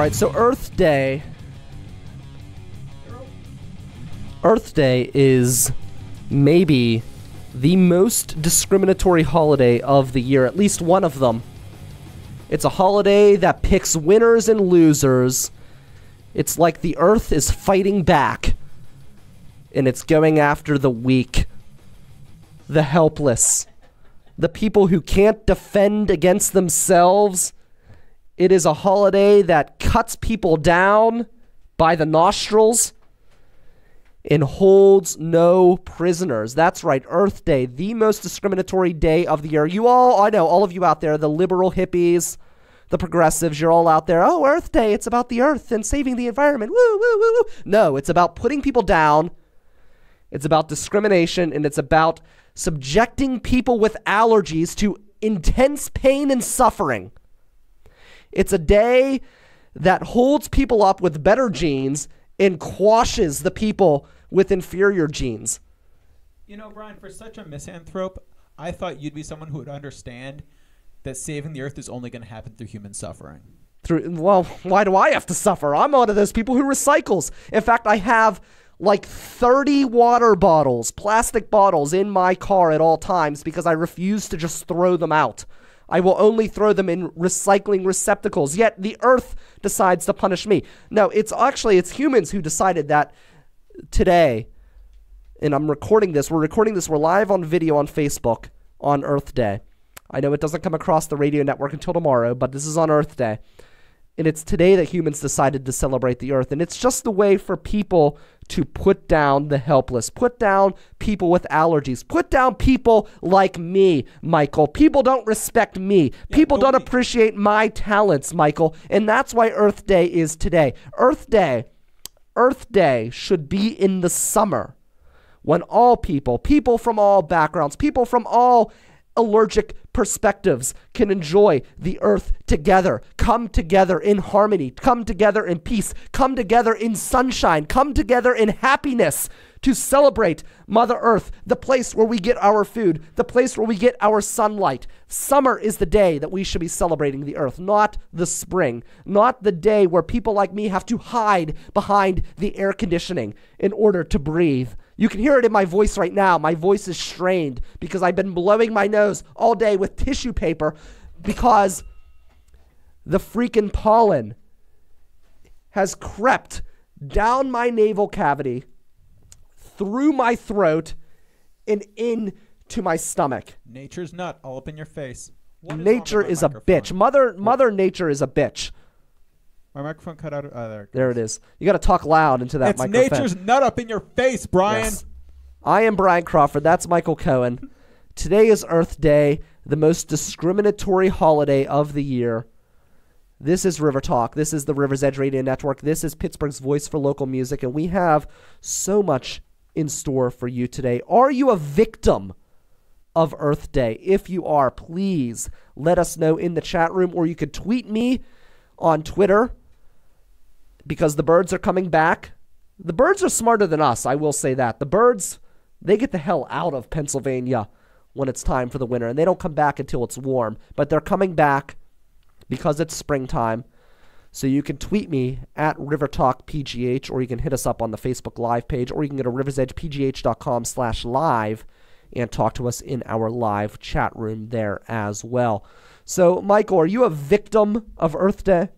right, so Earth Day is maybe the most discriminatory holiday of the year, at least one of them. It's a holiday that picks winners and losers. It's like the Earth is fighting back, and it's going after the weak, the helpless, the people who can't defend against themselves. It is a holiday that cuts people down by the nostrils and holds no prisoners. That's right, Earth Day, the most discriminatory day of the year. I know, all of you out there, the liberal hippies, the progressives, you're all out there, oh, Earth Day, it's about the Earth and saving the environment, woo, woo, woo, woo. No, it's about putting people down. It's about discrimination, and it's about subjecting people with allergies to intense pain and suffering. It's a day that holds people up with better genes and quashes the people with inferior genes. You know, Brian, for such a misanthrope, I thought you'd be someone who would understand that saving the Earth is only going to happen through human suffering. Well, why do I have to suffer? I'm one of those people who recycles. In fact, I have like 30 water bottles, plastic bottles in my car at all times because I refuse to just throw them out. I will only throw them in recycling receptacles, yet the Earth decides to punish me. No, it's humans who decided that today, and I'm recording this, we're live on video on Facebook on Earth Day. I know it doesn't come across the radio network until tomorrow, but this is on Earth Day. And it's today that humans decided to celebrate the Earth. And it's just a way for people to put down the helpless, put down people with allergies, put down people like me, Michael. People don't respect me. People don't appreciate my talents, Michael. And that's why Earth Day is today. Earth Day should be in the summer when all people from all backgrounds, people from all allergic perspectives can enjoy the Earth together, come together in harmony, come together in peace, come together in sunshine, come together in happiness to celebrate Mother Earth, the place where we get our food, the place where we get our sunlight. Summer is the day that we should be celebrating the Earth, not the spring, not the day where people like me have to hide behind the air conditioning in order to breathe. You can hear it in my voice right now. My voice is strained because I've been blowing my nose all day with tissue paper because the freaking pollen has crept down my navel cavity, through my throat, and into my stomach. Nature's nut all up in your face. Nature is a bitch. Mother Nature is a bitch. My microphone cut out. There it is. You got to talk loud into that microphone. It's nature's nut up in your face, Brian. Yes. I am Brian Crawford. That's Michael Cohen. Today is Earth Day, the most discriminatory holiday of the year. This is River Talk. This is the River's Edge Radio Network. This is Pittsburgh's voice for local music, and we have so much in store for you today. Are you a victim of Earth Day? If you are, please let us know in the chat room, or you could tweet me on Twitter, because the birds are coming back. The birds are smarter than us, I will say that. The birds, they get the hell out of Pennsylvania when it's time for the winter, and they don't come back until it's warm. But they're coming back because it's springtime. So you can tweet me at RiverTalkPGH, or you can hit us up on the Facebook Live page, or you can go to riversedgepgh.com/live and talk to us in our live chat room there as well. So, Michael, are you a victim of Earth Day?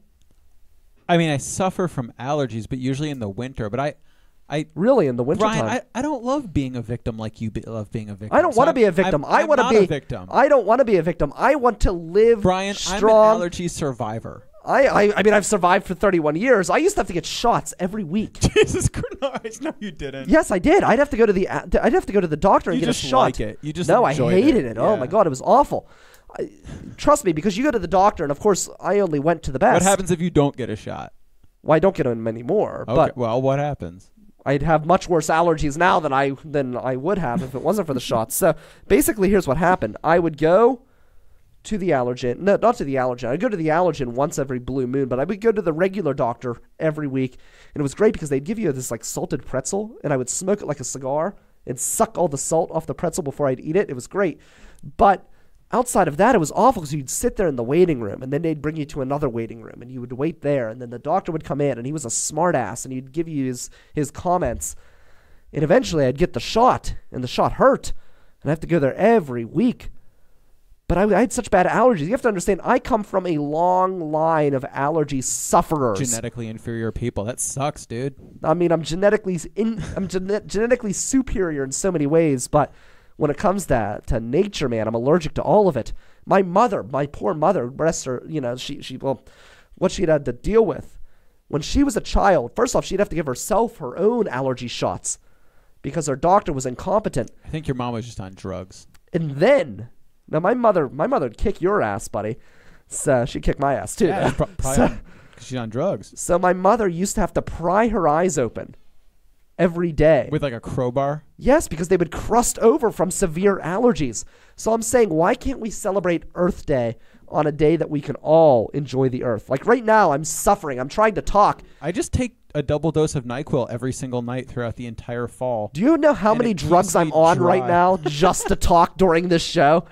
I mean, I suffer from allergies, but usually in the winter. But I really in the winter Brian, time. I don't love being a victim like you love being a victim. I don't want to be a victim. I want to be a victim. I don't want to be a victim. I want to live Brian, strong. I'm an allergy survivor. I mean, I've survived for 31 years. I used to have to get shots every week. Jesus Christ! No, you didn't. Yes, I did. I'd have to go to the doctor and get a shot. Like it. You just no, I hated it. Yeah. Oh my God, it was awful. Trust me, because you go to the doctor, and of course, I only went to the best. What happens if you don't get a shot? Well, I don't get them anymore. Okay. But well, what happens? I'd have much worse allergies now than I would have if it wasn't for the shots. So basically, here's what happened. I would go to the allergen. No, not to the allergen. I'd go to the allergen once every blue moon, but I would go to the regular doctor every week. And it was great because they'd give you this like salted pretzel, and I would smoke it like a cigar and suck all the salt off the pretzel before I'd eat it. It was great. But outside of that, it was awful because you'd sit there in the waiting room, and then they'd bring you to another waiting room, and you would wait there, and then the doctor would come in, and he was a smart ass, and he'd give you his comments. And eventually I'd get the shot, and the shot hurt, and I have to go there every week. But I had such bad allergies. You have to understand, I come from a long line of allergy sufferers. Genetically inferior people. That sucks, dude. I mean, I'm genetically superior in so many ways, but when it comes to nature, man, I'm allergic to all of it. My poor mother, rest her, what she'd had to deal with when she was a child. First off, she'd have to give herself her own allergy shots because her doctor was incompetent. I think your mom was just on drugs. And then, now my mother would kick your ass, buddy. So she'd kick my ass too. Yeah, probably because she's on drugs. So my mother used to have to pry her eyes open every day. With like a crowbar? Yes, because they would crust over from severe allergies. So I'm saying, why can't we celebrate Earth Day on a day that we can all enjoy the earth? Like right now, I'm suffering. I'm trying to talk. I just take a double dose of NyQuil every single night throughout the entire fall. Do you know how many drugs I'm on right now just to talk during this show?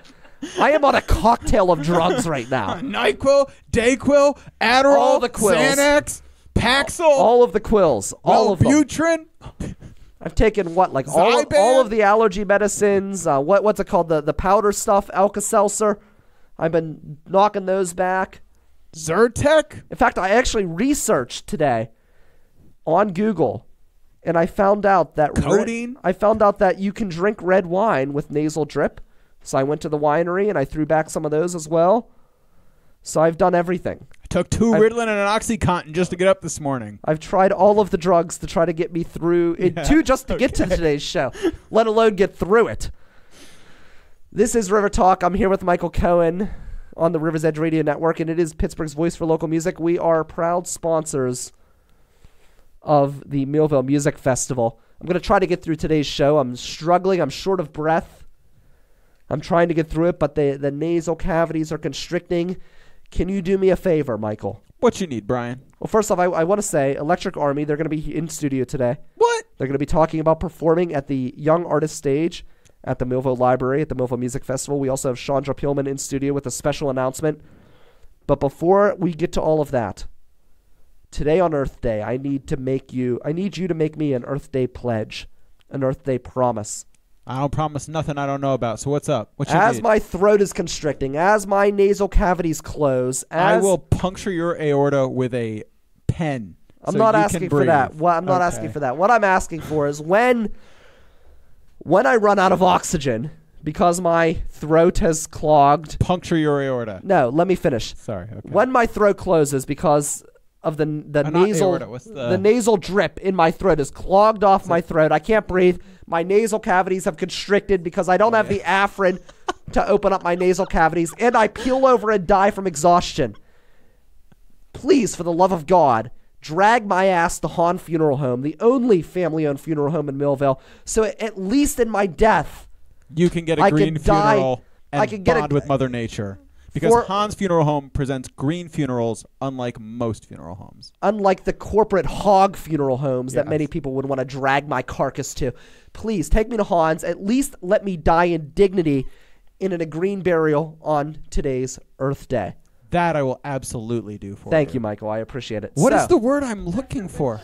I am on a cocktail of drugs right now. NyQuil, Dayquil, Adderall, all the quills. Xanax, Paxil, all of the quills, all of them. Wellbutrin. I've taken all of the allergy medicines. What's it called? The powder stuff, Alka-Seltzer. I've been knocking those back. Zyrtec. In fact, I actually researched today on Google, and I found out that codeine. I found out that you can drink red wine with nasal drip. So I went to the winery and I threw back some of those as well. So I've done everything. I took 2 Ritalin and an OxyContin just to get up this morning. I've tried all of the drugs to try to get me through it too, just to get to today's show, let alone get through it. This is River Talk. I'm here with Michael Cohen on the River's Edge Radio Network, and it is Pittsburgh's voice for local music. We are proud sponsors of the Millvale Music Festival. I'm going to try to get through today's show. I'm struggling. I'm short of breath. I'm trying to get through it, but the nasal cavities are constricting. Can you do me a favor, Michael? What you need, Brian? Well, first off, I want to say Electric Army, they're going to be in studio today. What? They're going to be talking about performing at the Young Artist Stage at the Millvale Library at the Millvale Music Festival. We also have Chandra Peelman in studio with a special announcement. But before we get to all of that, today on Earth Day, I need you to make me an Earth Day pledge, an Earth Day promise. I don't promise nothing I don't know about. So what's up? What you As need? my throat is constricting, as my nasal cavities close, I will puncture your aorta with a pen. I'm not asking for that. I'm not asking for that. What I'm asking for is when I run out of oxygen because my throat has clogged. Puncture your aorta. No, let me finish. Sorry. Okay. When my throat closes because of the nasal the nasal drip in my throat is clogged off my throat. I can't breathe. My nasal cavities have constricted because I don't have the Afrin to open up my nasal cavities, and I peel over and die from exhaustion. Please, for the love of God, drag my ass to Hahn Funeral Home, the only family-owned funeral home in Millvale, so at least in my death, you can get a green funeral and bond with Mother Nature. Because Hahn's Funeral Home presents green funerals unlike most funeral homes. Unlike the corporate hog funeral homes that many people would want to drag my carcass to. Please, take me to Hahn's. At least let me die in dignity in a green burial on today's Earth Day. That I will absolutely do for you. Thank you, Michael. I appreciate it. What is the word I'm looking for?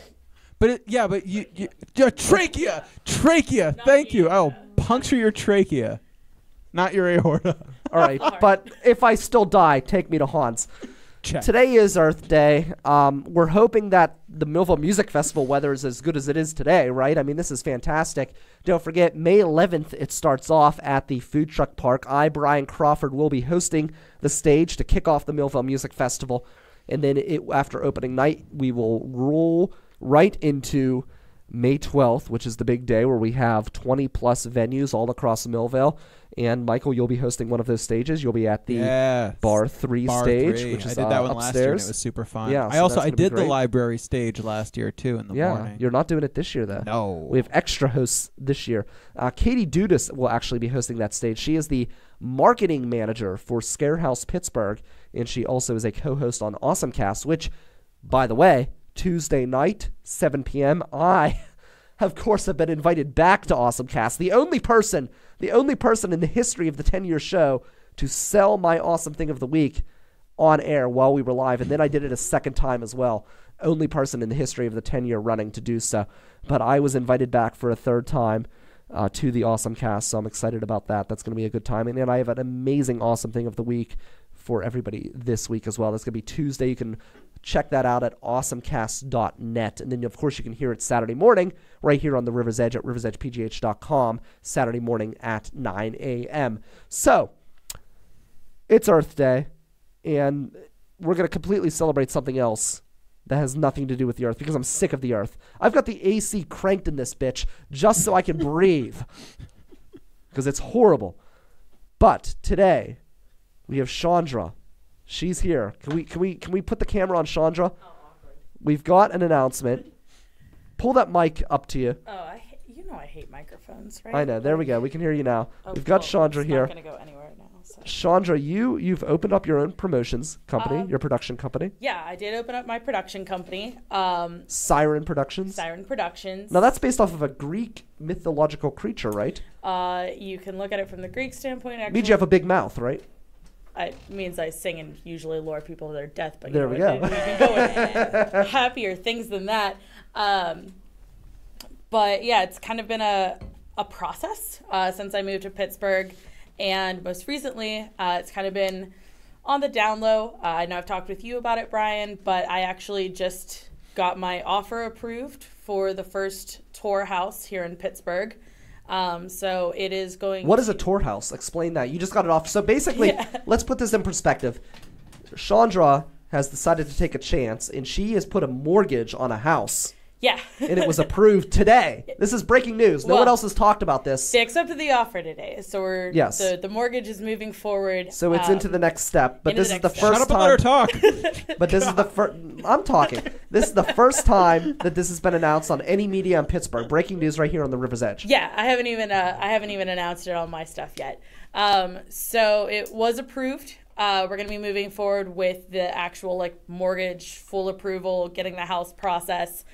But trachea. Trachea. Thank you. I'll puncture your trachea. Not your aorta. All right, but if I still die, take me to Hahn's. Check. Today is Earth Day. We're hoping that the Millvale Music Festival weather is as good as it is today, right? I mean, this is fantastic. Don't forget, May 11th, it starts off at the Food Truck Park. Brian Crawford, will be hosting the stage to kick off the Millvale Music Festival. And then after opening night, we will roll right into May 12th, which is the big day where we have 20-plus venues all across Millvale. And, Michael, you'll be hosting one of those stages. You'll be at the Bar 3 stage, which is I did that one upstairs. last year, and it was super fun. Yeah, I did the library stage last year, too, in the morning. You're not doing it this year, though. No. We have extra hosts this year. Katie Dudas will actually be hosting that stage. She is the marketing manager for Scarehouse Pittsburgh, and she also is a co-host on AwesomeCast, which, by the way, Tuesday night, 7 p.m., I, of course, have been invited back to AwesomeCast. The only person in the history of the 10-year show to sell my awesome thing of the week on air while we were live. And then I did it a second time as well. Only person in the history of the 10-year running to do so. But I was invited back for a third time to the Awesome Cast, so I'm excited about that. That's going to be a good time. And then I have an amazing awesome thing of the week for everybody this week as well. That's going to be Tuesday. You can check that out at awesomecast.net. And then, of course, you can hear it Saturday morning right here on the River's Edge at riversedgepgh.com, Saturday morning at 9 a.m. So, it's Earth Day, and we're going to completely celebrate something else that has nothing to do with the Earth because I'm sick of the Earth. I've got the AC cranked in this bitch just so I can breathe because it's horrible. But today, we have Chandra. She's here. Can we put the camera on Chandra? Oh, awkward. We've got an announcement. Pull that mic up to you. Oh, you know I hate microphones, right? I know. There we go. We can hear you now. Oh, We've got cool. Chandra here. It's not going to go anywhere now. So. Chandra, you've opened up your own promotions company, your production company. Yeah, I did open up my production company. Siren Productions. Siren Productions. Now that's based off of a Greek mythological creature, right? You can look at it from the Greek standpoint. Actually, Means you have a big mouth, right? It means I sing and usually lure people to their death. But there we go. You can go with happier things than that. But yeah, it's kind of been a process since I moved to Pittsburgh. And most recently, it's kind of been on the down low. I know I've talked with you about it, Brian, but I actually just got my offer approved for the first tour house here in Pittsburgh. So it is going. What is a tour house? Explain that. You just got it off. So basically, let's put this in perspective. Chandra has decided to take a chance, and she has put a mortgage on a house. Yeah. And it was approved today. This is breaking news. No one else has talked about this. They accepted the offer today. So we're the mortgage is moving forward. So it's into the next step. But this is the first Shut up time. and let her talk. But this is the first. I'm talking. This is the first time that this has been announced on any media in Pittsburgh. Breaking news right here on the River's Edge. Yeah, I haven't even announced it on my stuff yet. So it was approved. We're going to be moving forward with the actual mortgage, full approval, getting the house process.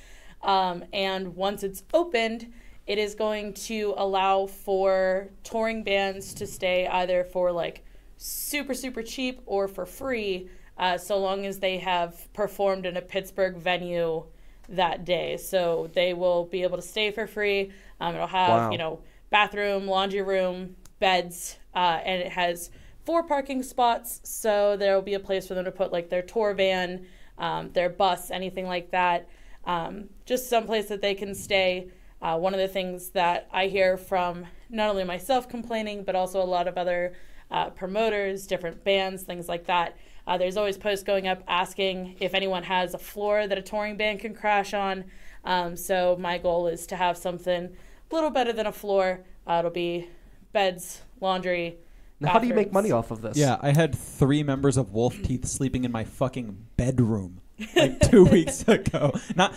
And once it's opened, it is going to allow for touring bands to stay either for super, super cheap or for free, so long as they have performed in a Pittsburgh venue that day. So they will be able to stay for free. It'll have, bathroom, laundry room, beds, and it has 4 parking spots. So there will be a place for them to put their tour van, their bus, anything like that. Just someplace that they can stay. One of the things that I hear from not only myself complaining, but also a lot of other promoters, different bands, things like that. There's always posts going up asking if anyone has a floor that a touring band can crash on. So my goal is to have something a little better than a floor. It'll be beds, laundry, Now, how do you make money off of this? Yeah, I had 3 members of Wolf Teeth sleeping in my fucking bedroom 2 weeks ago. Not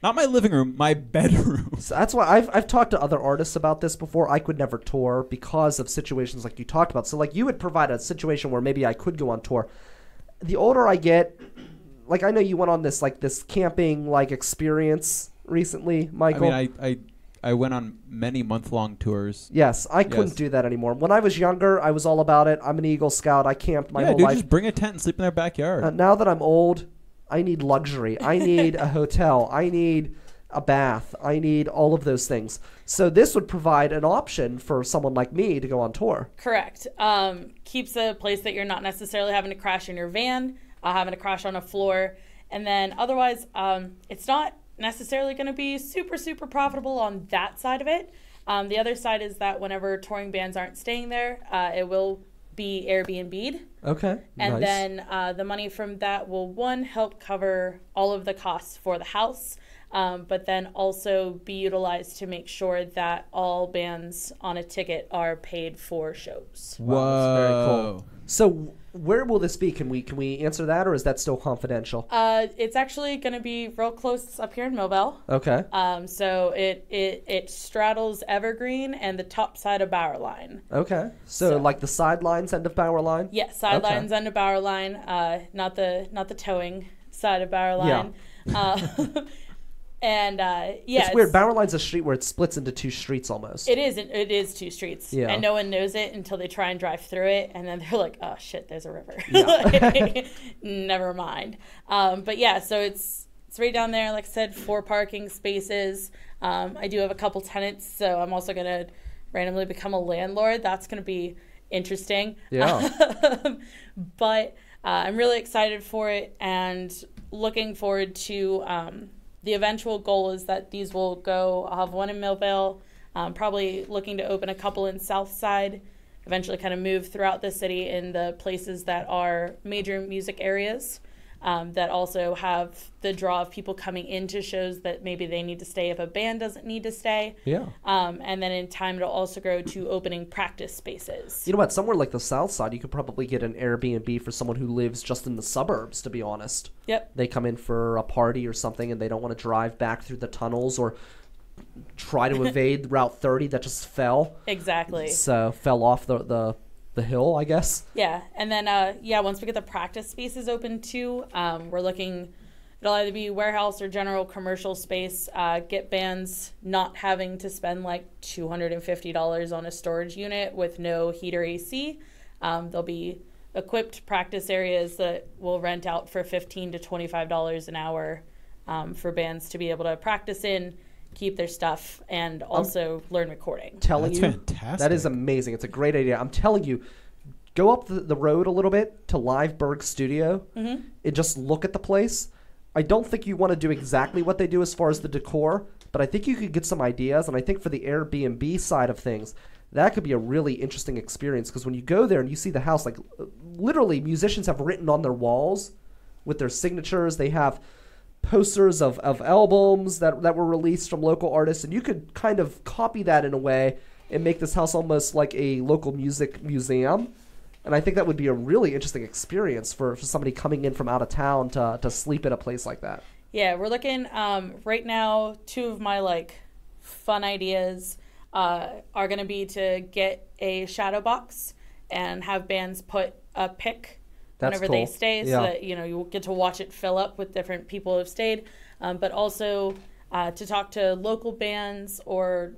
my living room, my bedroom. So that's why I've talked to other artists about this before. I could never tour because of situations like you talked about. So you would provide a situation where maybe I could go on tour. The older I get, I know you went on this this camping experience recently, Michael. I mean, I went on many month-long tours. Yes, I couldn't do that anymore. When I was younger, I was all about it. I'm an Eagle Scout. I camped my whole life. Just bring a tent and sleep in their backyard. Now that I'm old, I need luxury. I need a hotel. I need a bath. I need all of those things. So this would provide an option for someone like me to go on tour. Correct. Keeps a place that you're not necessarily having to crash in your van, having to crash on a floor. And then otherwise, it's not necessarily going to be super, super profitable on that side of it. The other side is that whenever touring bands aren't staying there, it will be Airbnb'd. Okay. And nice. then the money from that will, one, help cover all of the costs for the house, but then also be utilized to make sure that all bands on a ticket are paid for shows. Whoa. Wow, that's very cool. So where will this be? Can we answer that, or is that still confidential? It's actually going to be real close up here in Millvale. Okay. So it straddles Evergreen and the top side of Bower Line. Okay. So the sidelines end of Bower Line? Yeah, sidelines end of Bower Line, not the towing side of Bower Line. Yeah. And yeah, it's weird. Bower Line's a street where it splits into 2 streets almost. It is. It is 2 streets, Yeah. and no one knows it until they try and drive through it, and then they're like, "Oh shit, there's a river." Yeah. Like, never mind. But yeah, so it's right down there. Like I said, 4 parking spaces. I do have a couple tenants, so I'm also gonna randomly become a landlord. That's gonna be interesting. Yeah. But I'm really excited for it and looking forward to. The eventual goal is that these will go. I'll have one in Millvale, probably looking to open a couple in Southside, eventually kind of move throughout the city in the places that are major music areas that also have the draw of people coming into shows that maybe they need to stay if a band doesn't need to stay. Yeah. And then in time, it'll also grow to opening practice spaces. You know what? Somewhere like the South Side, you could probably get an Airbnb for someone who lives just in the suburbs, to be honest. Yep. They come in for a party or something and they don't want to drive back through the tunnels or try to evade Route 30 that just fell. Exactly. So fell off the hill, I guess. Yeah, and then once we get the practice spaces open too, we're looking. It'll either be warehouse or general commercial space. Get bands not having to spend like $250 on a storage unit with no heat or AC. There'll be equipped practice areas that will rent out for $15 to $25 an hour for bands to be able to practice in, keep their stuff, and also learn recording. That's fantastic. That is amazing. It's a great idea. I'm telling you, go up the road a little bit to Liveberg Studio and just look at the place. I don't think you want to do exactly what they do as far as the decor, but I think you could get some ideas. And I think for the Airbnb side of things, that could be a really interesting experience, because when you go there and you see the house, like literally musicians have written on their walls with their signatures. They have posters of albums that were released from local artists, and you could kind of copy that in a way and make this house almost like a local music museum. And I think that would be a really interesting experience for somebody coming in from out of town to sleep in a place like that. Yeah, we're looking right now. 2 of my like fun ideas are going to be to get a shadow box and have bands put a pick whenever they stay, so that you get to watch it fill up with different people who have stayed, but also to talk to local bands or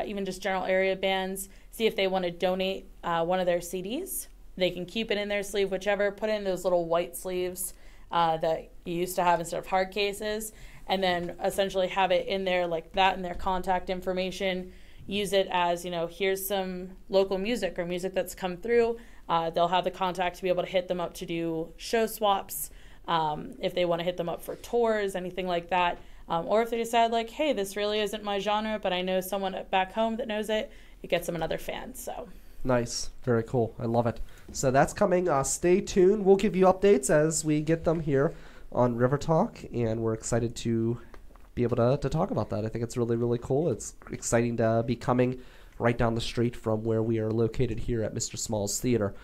even just general area bands, see if they want to donate one of their CDs. They can keep it in their sleeve, whichever, put in those little white sleeves that you used to have instead of hard cases, and then essentially have it in there like that and their contact information. Use it as, here's some local music or music that's come through. They'll have the contact to be able to hit them up to do show swaps, if they want to hit them up for tours, anything like that. Or if they decide like, hey, this really isn't my genre, but I know someone back home that knows it, it gets them another fan. So nice. Very cool. I love it. So that's coming. Stay tuned. We'll give you updates as we get them here on River Talk, and we're excited to be able to talk about that. I think it's really, really cool. It's exciting to be coming right down the street from where we are located here at Mr. Small's Theater.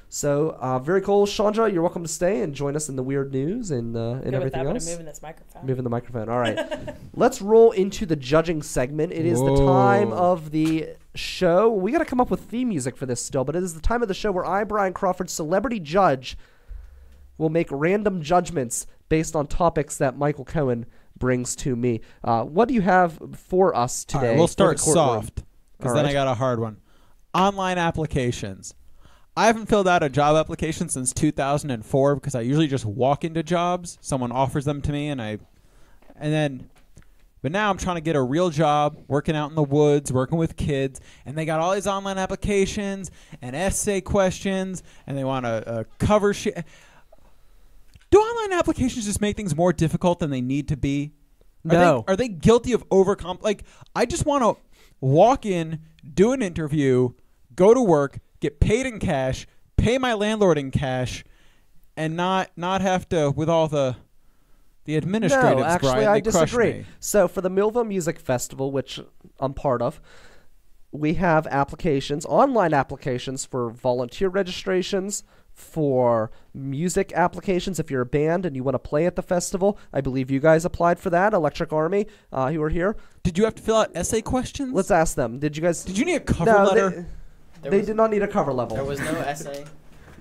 So very cool. Chandra, you're welcome to stay and join us in the weird news and everything else. I'm moving this microphone. Moving the microphone. All right. Let's roll into the judging segment. It is the time of the show. We got to come up with theme music for this still, but it is the time of the show where I, Brian Crawford, celebrity judge, will make random judgments based on topics that Michael Cohen brings to me. What do you have for us today? All right, we'll start for the courtroom? soft, because then I got a hard one. Online applications. I haven't filled out a job application since 2004 because I usually just walk into jobs. Someone offers them to me, but now I'm trying to get a real job, working out in the woods, working with kids, and they got all these online applications and essay questions, and they want a cover sheet. Do online applications just make things more difficult than they need to be? No. Are they guilty of Like, I just want to walk in, do an interview, go to work, get paid in cash, pay my landlord in cash, and not have to with all the administrative. No, actually, Brian, I they crush disagree. me. So for the Millvale Music Festival, which I'm part of, we have applications, online applications for volunteer registrations, for music applications. If you're a band and you want to play at the festival, I believe you guys applied for that, Electric Army, who are here. Did you have to fill out essay questions? Let's ask them. Did you guys? Did you need a cover letter? They did not need a cover level. There was no essay.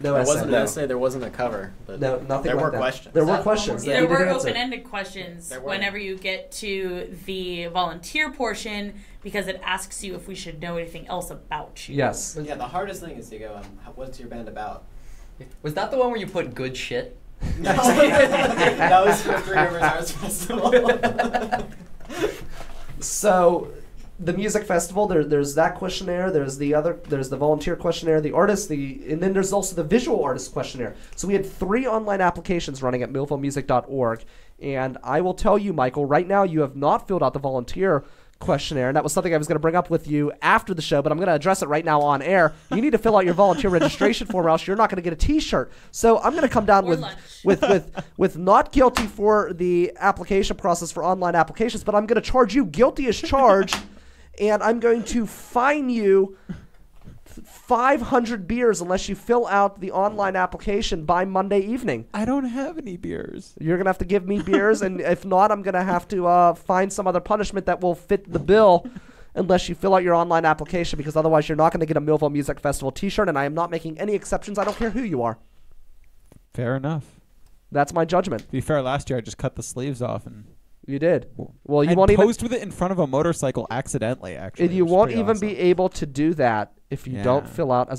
No There essay. wasn't an essay. There wasn't a cover. But No, nothing there like were that. questions. There were questions. that There you were didn't answer. open-ended questions There were. whenever you get to the volunteer portion because it asks you if we should know anything else about you. Yes. Yeah, the hardest thing is to go, what's your band about? Was that the one where you put good shit? No, that was for Three Rivers Arts Festival. So, the music festival, there's that questionnaire. There's the volunteer questionnaire, the artist, and then there's also the visual artist questionnaire. So we had 3 online applications running at millvalemusic.org, and I will tell you, Michael, right now you have not filled out the volunteer questionnaire, and that was something I was going to bring up with you after the show, but I'm going to address it right now on air. You need to fill out your volunteer registration form, or else you're not going to get a T-shirt. So I'm going to come down Or lunch. with not guilty for the application process for online applications, but I'm going to charge you guilty as charged, and I'm going to fine you 500 beers unless you fill out the online application by Monday evening. I don't have any beers. You're going to have to give me beers, and if not, I'm going to have to find some other punishment that will fit the bill unless you fill out your online application, because otherwise you're not going to get a Millvale Music Festival t-shirt, and I am not making any exceptions. I don't care who you are. Fair enough. That's my judgment. To be fair, last year I just cut the sleeves off and You did. Well, you and won't even posed with it in front of a motorcycle accidentally. Actually, and you which is won't pretty even awesome. be able to do that if you don't Yeah. fill out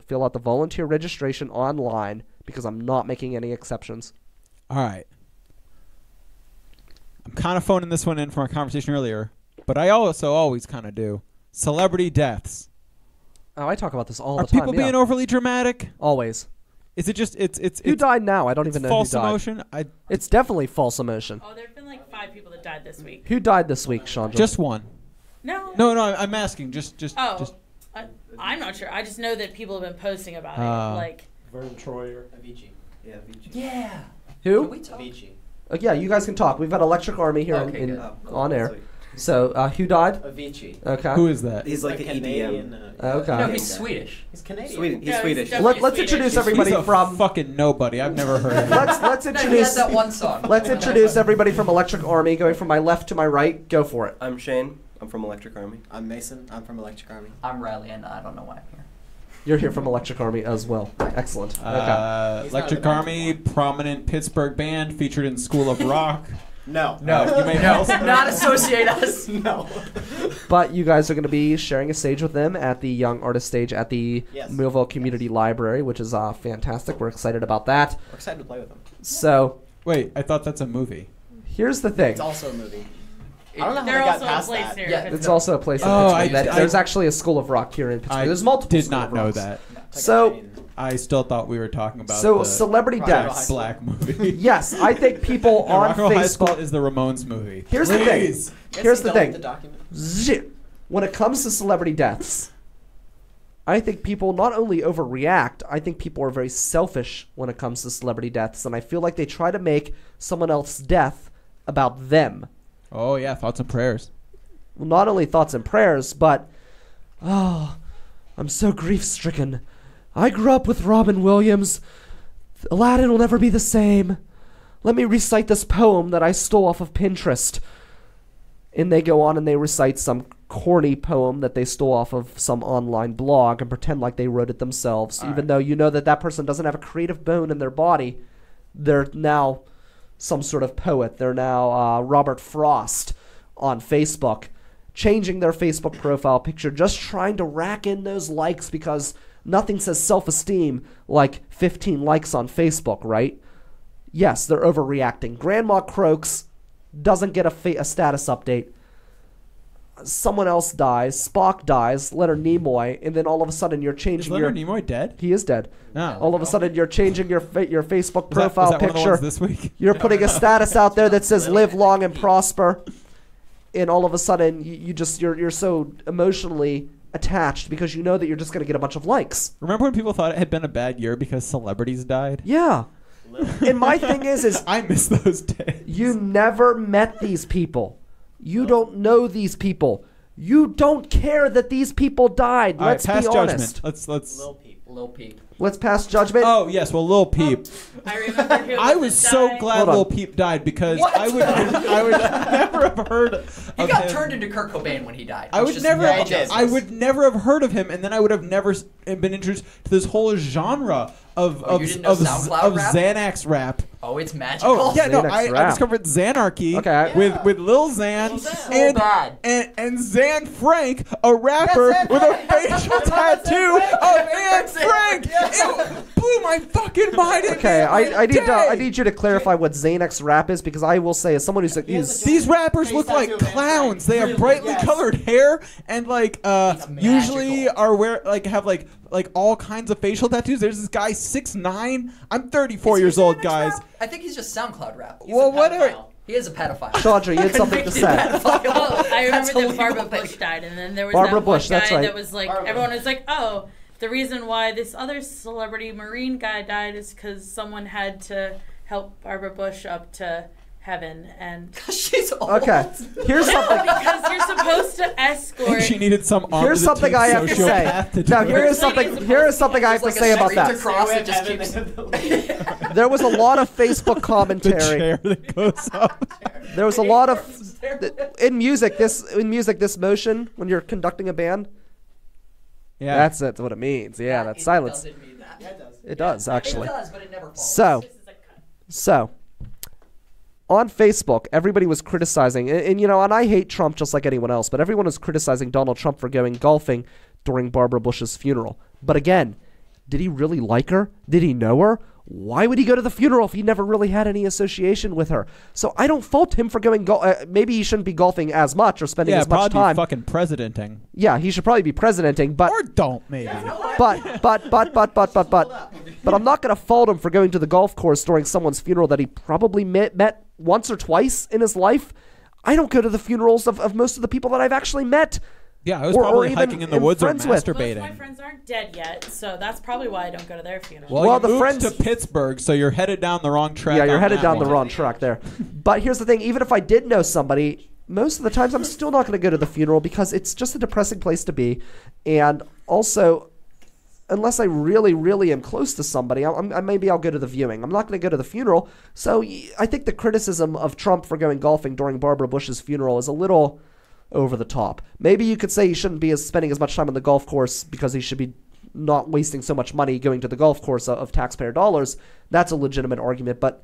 fill out the volunteer registration online, because I'm not making any exceptions. All right. I'm kind of phoning this one in from our conversation earlier, but I also always kind of do. Celebrity deaths. Oh, I talk about this all Are the time. people yeah. being overly dramatic? Always. Is it just it's Who died now? I don't even know who false died. emotion? It's definitely false emotion. Oh, there have been like 5 people that died this week. Who died this week, Chandra? Just one. No. No, I'm asking. Just. Oh, I'm not sure. I just know that people have been posting about it. Like, Vern Troyer. Avicii. Yeah, Avicii. Yeah. Who? Can we talk? Avicii. Yeah, you guys can talk. We've got Electric Army here Okay, in, good. on air. So, who died? Avicii. Okay. Who is that? He's like a an Canadian. EDM. Okay. No, he's Swedish. He's Canadian. Sweden. He's Yeah, Swedish. he's definitely Let's Swedish. introduce everybody He's a from. fucking nobody. I've never heard of him. Let's No, he has introduce. that one song. Let's introduce everybody from Electric Army, going from my left to my right. Go for it. I'm Shane. I'm from Electric Army. I'm Mason. I'm from Electric Army. I'm Riley, and I don't know why I'm here. You're here from Electric Army as well. Excellent. Okay. He's not Electric in the band Army, prominent Pittsburgh band featured in School of Rock. No. You may also Not associate us. No. But you guys are going to be sharing a stage with them at the Young Artist Stage at the Yes. Millvale Community Library, which is fantastic. We're excited about that. We're excited to play with them. So Wait, I thought that's a movie. here's the thing. It's also a movie. I don't know how they're they got also a past place that. near Yeah, Pittsburgh. It's also a place in Oh, Pittsburgh. I- There's actually a School of Rock here in Pittsburgh. I There's multiple did School not of know Rocks. that. It's like So- a chain. I still thought we were talking about So the celebrity Rock and Roll deaths. High School. Black movie. Yes, I think people No, on Rock and Roll High School Facebook. is the Ramones movie. Here's the thing. Please. Guess Here's he the deleted thing. The document. Zip. When it comes to celebrity deaths, I think people not only overreact, I think people are very selfish when it comes to celebrity deaths, and I feel like they try to make someone else's death about them. Oh yeah, thoughts and prayers. Well, not only thoughts and prayers, but, oh, I'm so grief-stricken. I grew up with Robin Williams. Aladdin will never be the same. Let me recite this poem that I stole off of Pinterest. And they go on and they recite some corny poem that they stole off of some online blog and pretend like they wrote it themselves. Even though you know that that person doesn't have a creative bone in their body, they're now some sort of poet. They're now Robert Frost on Facebook, changing their Facebook profile picture, just trying to rack in those likes, because nothing says self-esteem like 15 likes on Facebook, right? Yes, they're overreacting. Grandma croaks, doesn't get a status update. Someone else dies. Spock dies. Leonard Nimoy, and then all of a sudden you're Is changing Leonard your. Nimoy dead? He is dead. No. All of a sudden you're changing your Facebook Was that- profile was that one of the picture. ones this week? You're putting a status out there that says "Live long and prosper," and all of a sudden you're so emotionally attached because you know that you're just going to get a bunch of likes. Remember when people thought it had been a bad year because celebrities died? Yeah. And my thing is I miss those days. you never met these people. You don't know these people. You don't care that these people died. All right, Let's pass be judgment. honest. Let's Little people. Lil Peep. Let's pass judgment. Oh yes, well, Lil Peep. I remember who I was so died. glad Hold on. Lil Peep died because What? I would never have heard He of got him. turned into Kurt Cobain when he died. I which would is never. no Yeah, he did. justice. I would never have heard of him, and then I would have never been introduced to this whole genre of Oh, you didn't know SoundCloud rap? Xanax rap. Oh, it's magical. Oh yeah, no, Xanax I rap. discovered Xanarchy Okay. with Lil Xan, So and, bad. and Xan Frank, a rapper Xan with a Frank. facial tattoo of Anne Frank. Yeah. It blew my fucking mind. It Okay, made my I day. need you to clarify what Xanax rap is, because I will say, as someone who's These rappers Face look like tattoo of Anne clowns. Frank. They have Really? brightly Yes. colored hair and like usually magical. are have like all kinds of facial tattoos. There's this guy 6'9". I'm 34 Is he years old, Xanax guys. rap? I think he's just SoundCloud rap. He's Well, a whatever. pedophile. He is a pedophile. Chandra, you had something to Convicted say. pedophile. Oh, I remember That's a that legal Barbara thing. Bush died, and then there was Barbara that Bush, one that's guy right. that was like, Barbara. everyone was like, oh, the reason why this other celebrity Marine guy died is because someone had to help Barbara Bush up to heaven, and She's old. Okay, here's something. because you're supposed to escort. She needed some Here's something I have to say. sociopath to do Now, it. here is something I have to There's like say a about street that. across that just Evan keeps. and the- There was a lot of Facebook the commentary. chair that goes up. There was a lot of in music. This motion when you're conducting a band. Yeah. That's what it means. Yeah, that's silence. Doesn't mean that. Yeah, it does. It does actually. It does, but it never falls. So, This is a cut. so on Facebook, everybody was criticizing, and and I hate Trump just like anyone else, but everyone was criticizing Donald Trump for going golfing during Barbara Bush's funeral. But again, did he really like her? Did he know her? Why would he go to the funeral if he never really had any association with her? So I don't fault him for going maybe he shouldn't be golfing as much or spending Yeah, as much probably time. fucking presidenting. Yeah, he should probably be presidenting, but Or don't, maybe. but I'm not going to fault him for going to the golf course during someone's funeral that he probably met once or twice in his life. I don't go to the funerals of most of the people that I've actually met. Yeah, I was Or probably even hiking in the am woods or friends with. Most of my masturbating. friends aren't dead yet, so that's probably why I don't go to their funeral. Well, Well, you the moved friends- to Pittsburgh, so you're headed down the wrong track. Yeah, you're on headed that down the one. wrong track there. But here's the thing, even if I did know somebody, most of the times I'm still not going to go to the funeral because it's just a depressing place to be. And also, unless I really, really am close to somebody, maybe I'll go to the viewing. I'm not going to go to the funeral. So I think the criticism of Trump for going golfing during Barbara Bush's funeral is a little over the top. Maybe you could say he shouldn't be spending as much time on the golf course because he should be not wasting so much money going to the golf course of taxpayer dollars. That's a legitimate argument, but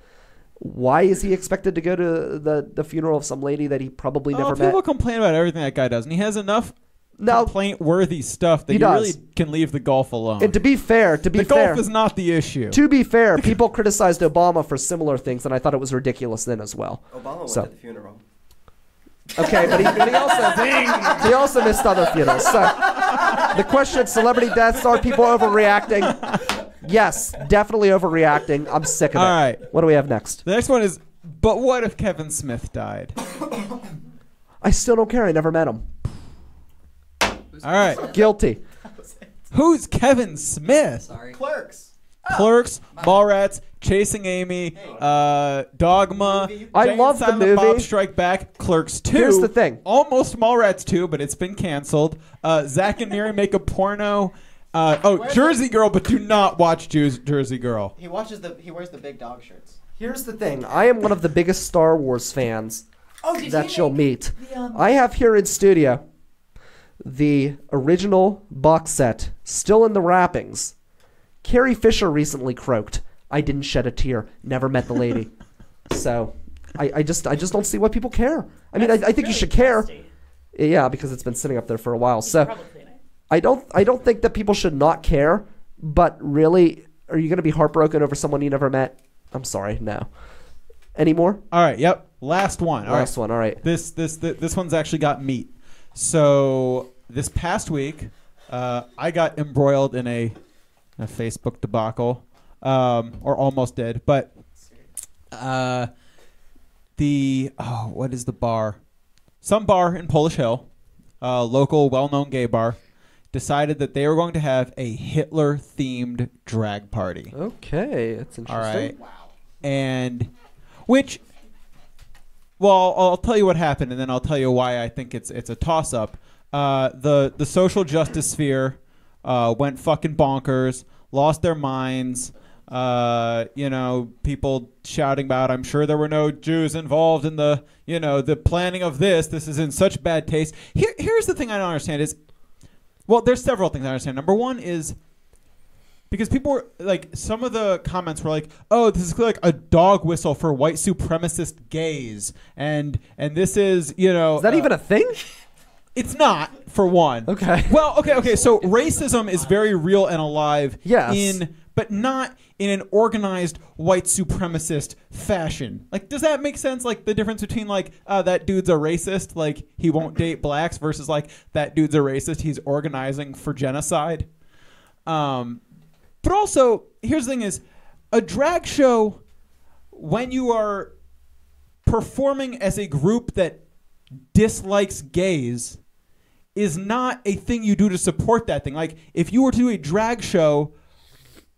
why is he expected to go to the funeral of some lady that he probably never met? People complain about everything that guy does, and he has enough Now, complaint-worthy stuff that He you really does. can leave the golf alone. and to be fair, the golf is not the issue. to be fair, people criticized Obama for similar things, and I thought it was ridiculous then as well. Obama went So- to the funeral. Okay, but he also missed other funerals. So the question: celebrity deaths, are people overreacting? Yes, definitely overreacting. I'm sick of it. All right. What do we have next? The next one is, but what if Kevin Smith died? I still don't care. I never met him. All right. Guilty. Who's Kevin Smith? Sorry. Clerks. Clerks, Mallrats, Chasing Amy, Dogma, I Jay and love the Silent movie. Bob Strike Back, Clerks 2. Here's the thing. Almost Mallrats 2, but it's been canceled. Zach and Miri make a porno. Jersey Girl, but do not watch Jersey Girl. He wears the big dog shirts. Here's the thing. I am one of the biggest Star Wars fans Oh, that you'll meet. I have here in studio the original box set, still in the wrappings. Carrie Fisher recently croaked. I didn't shed a tear. Never met the lady. So, I just don't see why people care. I mean, I think you should care. Yeah, because it's been sitting up there for a while. So, Probably clean it. I don't think that people should not care. But really, are you going to be heartbroken over someone you never met? I'm sorry, no. Any more? All right, yep. Last one. All right. Last one. All right. This one's actually got meat. So this past week, I got embroiled in a Facebook debacle, or almost did. But what is the bar? Some bar in Polish Hill, local well-known gay bar, decided that they were going to have a Hitler-themed drag party. Okay, that's interesting. All right. And which, well, I'll tell you what happened, and then I'll tell you why I think it's a toss-up. The social justice sphere went fucking bonkers. lost their minds. People shouting about, I'm sure there were no Jews involved in the planning of this. This is in such bad taste. Here's the thing I don't understand is, well, there's several things I understand. Number one is because people were like, some of the comments were like, oh, this is like a dog whistle for white supremacist gays. And this is, Is that even a thing? It's not, for one. Okay. Well, okay. So racism is very real and alive. Yes. But not in an organized white supremacist fashion. Like, does that make sense? Like, the difference between, like, that dude's a racist, like, he won't date blacks, versus, like, that dude's a racist, he's organizing for genocide. But also, here's the thing is, a drag show, when you are performing as a group that dislikes gays, is not a thing you do to support that thing. Like, if you were to do a drag show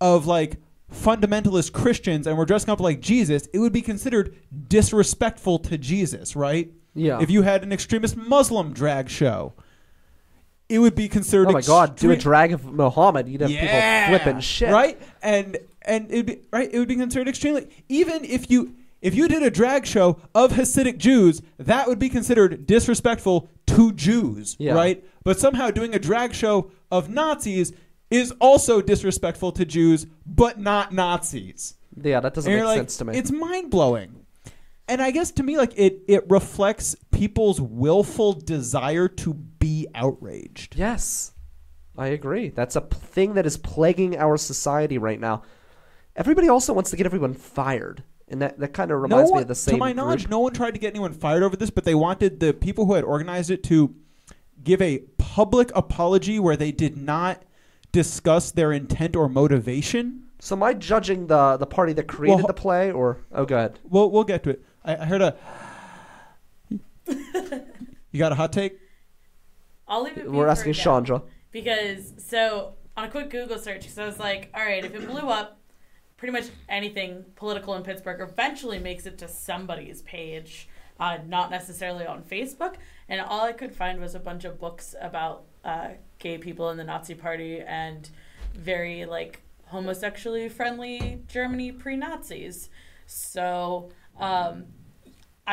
of like fundamentalist Christians and we're dressing up like Jesus, it would be considered disrespectful to Jesus, right? Yeah. If you had an extremist Muslim drag show, it would be considered. Oh my God! Do a drag of Muhammad, you'd have people flipping shit, right? And it'd be right. It would be considered extremely. Even if you did a drag show of Hasidic Jews, that would be considered disrespectful to Jews, right? But somehow doing a drag show of Nazis is also disrespectful to Jews, but not Nazis. Yeah, that doesn't make sense to me. It's mind-blowing. And I guess to me, like, it reflects people's willful desire to be outraged. Yes, I agree. That's a thing that is plaguing our society right now. Everybody also wants to get everyone fired. And that kind of reminds me of the same To my knowledge, group. no one tried to get anyone fired over this, but they wanted the people who had organized it to give a public apology where they did not discuss their intent or motivation. So am I judging the party that created the play, or go ahead? We'll get to it. I heard a. You got a hot take? I'll leave it. We're asking Chandra. Because so on a quick Google search, so I was like, all right, if it blew up, pretty much anything political in Pittsburgh eventually makes it to somebody's page, not necessarily on Facebook. And all I could find was a bunch of books about gay people in the Nazi Party and very like homosexually friendly Germany pre-Nazis. So, I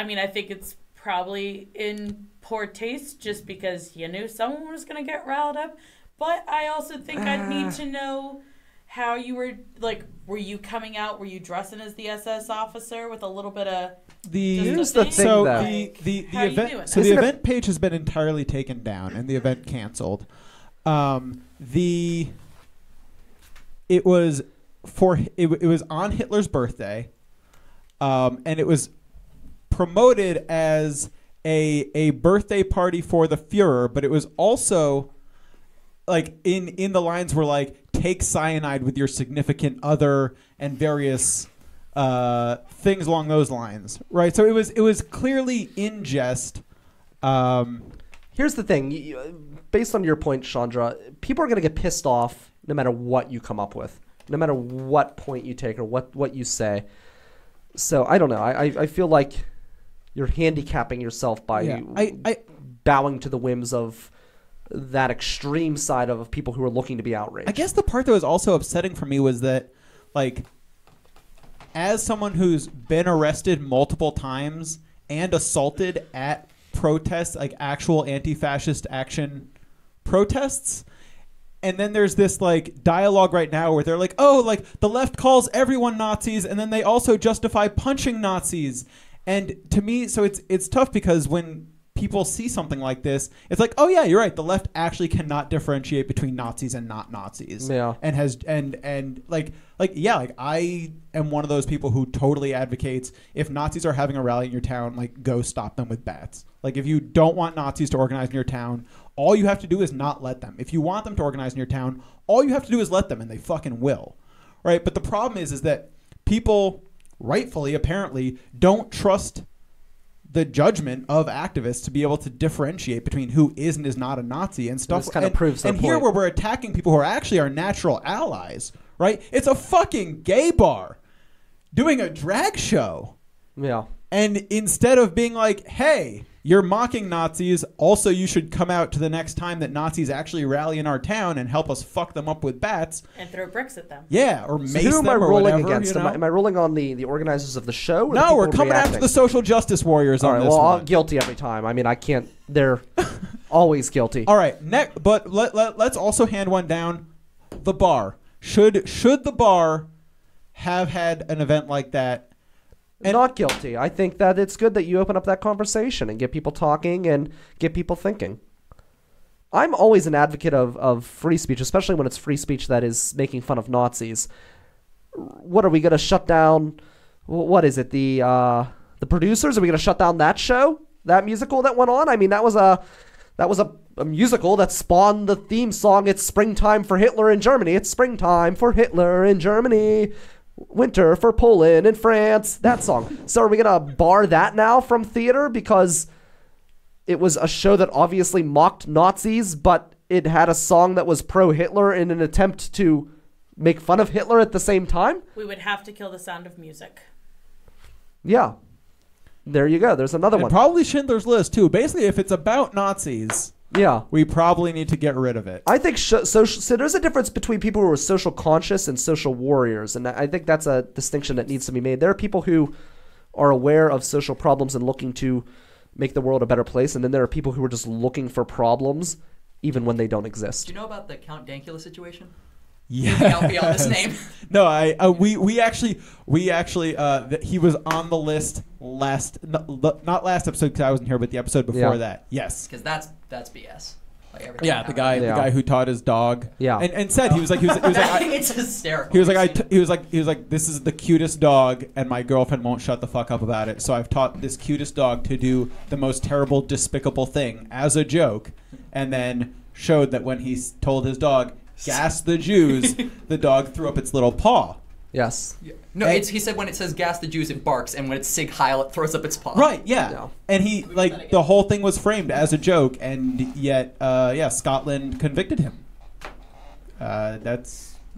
mean, I think it's probably in poor taste just because you knew someone was going to get riled up. But I also think I'd need to know how you were, like, were you coming out, were you dressing as the SS officer with a little bit of... Here's the thing, so though. the How you event, doing? so the event page has been entirely taken down and the event canceled. It was on Hitler's birthday, and it was promoted as a birthday party for the Fuhrer, but it was also like in the lines were like, take cyanide with your significant other and various things along those lines, right? So it was clearly in jest. Here's the thing. Based on your point, Chandra, people are going to get pissed off no matter what you come up with, no matter what point you take or what you say. So I don't know. I feel like you're handicapping yourself by bowing to the whims of that extreme side of people who are looking to be outraged. I guess the part that was also upsetting for me was that, like, as someone who's been arrested multiple times and assaulted at protests, like actual anti-fascist action protests, and then there's this like dialogue right now where they're like, oh, like the left calls everyone Nazis, and then they also justify punching Nazis. And to me, so it's tough because when people see something like this, it's like, oh yeah, you're right. The left actually cannot differentiate between Nazis and not Nazis. Yeah. And has and like I am one of those people who totally advocates if Nazis are having a rally in your town, like go stop them with bats. Like if you don't want Nazis to organize in your town, all you have to do is not let them. If you want them to organize in your town, all you have to do is let them, and they fucking will. Right? But the problem is that people rightfully, apparently, don't trust the judgment of activists to be able to differentiate between who is and is not a Nazi and stuff. This kind of proves their point. And here where we're attacking people who are actually our natural allies, right? It's a fucking gay bar doing a drag show. Yeah. And instead of being like, hey, you're mocking Nazis. Also, you should come out to the next time that Nazis actually rally in our town and help us fuck them up with bats. And throw bricks at them. Yeah, or So mace who am I them or rolling whatever. against? You know? Am I rolling on the organizers of the show? Or the No, people we're coming reacting? after the social justice warriors All on right, this well, one. I'm guilty every time. I mean, I can't. They're always guilty. All right, but let's also hand one down. The bar. Should the bar have had an event like that? And Not guilty. I think that it's good that you open up that conversation and get people talking and get people thinking. I'm always an advocate of free speech, especially when it's free speech that is making fun of Nazis. What are we going to shut down? What is it? The producers? Are we going to shut down that show? That musical that went on? I mean, that was a musical that spawned the theme song. It's springtime for Hitler in Germany. It's springtime for Hitler in Germany. Winter for Poland and France. That song. So are we going to bar that now from theater because it was a show that obviously mocked Nazis, but it had a song that was pro-Hitler in an attempt to make fun of Hitler at the same time? We would have to kill the sound of music. Yeah. There you go. There's another and one. probably Schindler's List too. Basically, if it's about Nazis, Yeah. we probably need to get rid of it. I think so there's a difference between people who are social conscious and social warriors, and I think that's a distinction that needs to be made. There are people who are aware of social problems and looking to make the world a better place, and then there are people who are just looking for problems even when they don't exist. Do you know about the Count Dankula situation? Yeah. Count beyond his name. No, we actually he was on the list not last episode because I wasn't here, but the episode before that. Yes. Because that's BS. Like everything Yeah, the guy who taught his dog. Yeah. And said he was like it's hysterical. He was like, this is the cutest dog, and my girlfriend won't shut the fuck up about it. So I've taught this cutest dog to do the most terrible, despicable thing as a joke, and then showed that when he told his dog, "Gas the Jews," the dog threw up its little paw. Yes. No, he said when it says "gas the Jews," it barks, and when it's Sig Heil, it throws up its paw. Right. Yeah. No. And he the whole thing was framed as a joke, and yet, Scotland convicted him.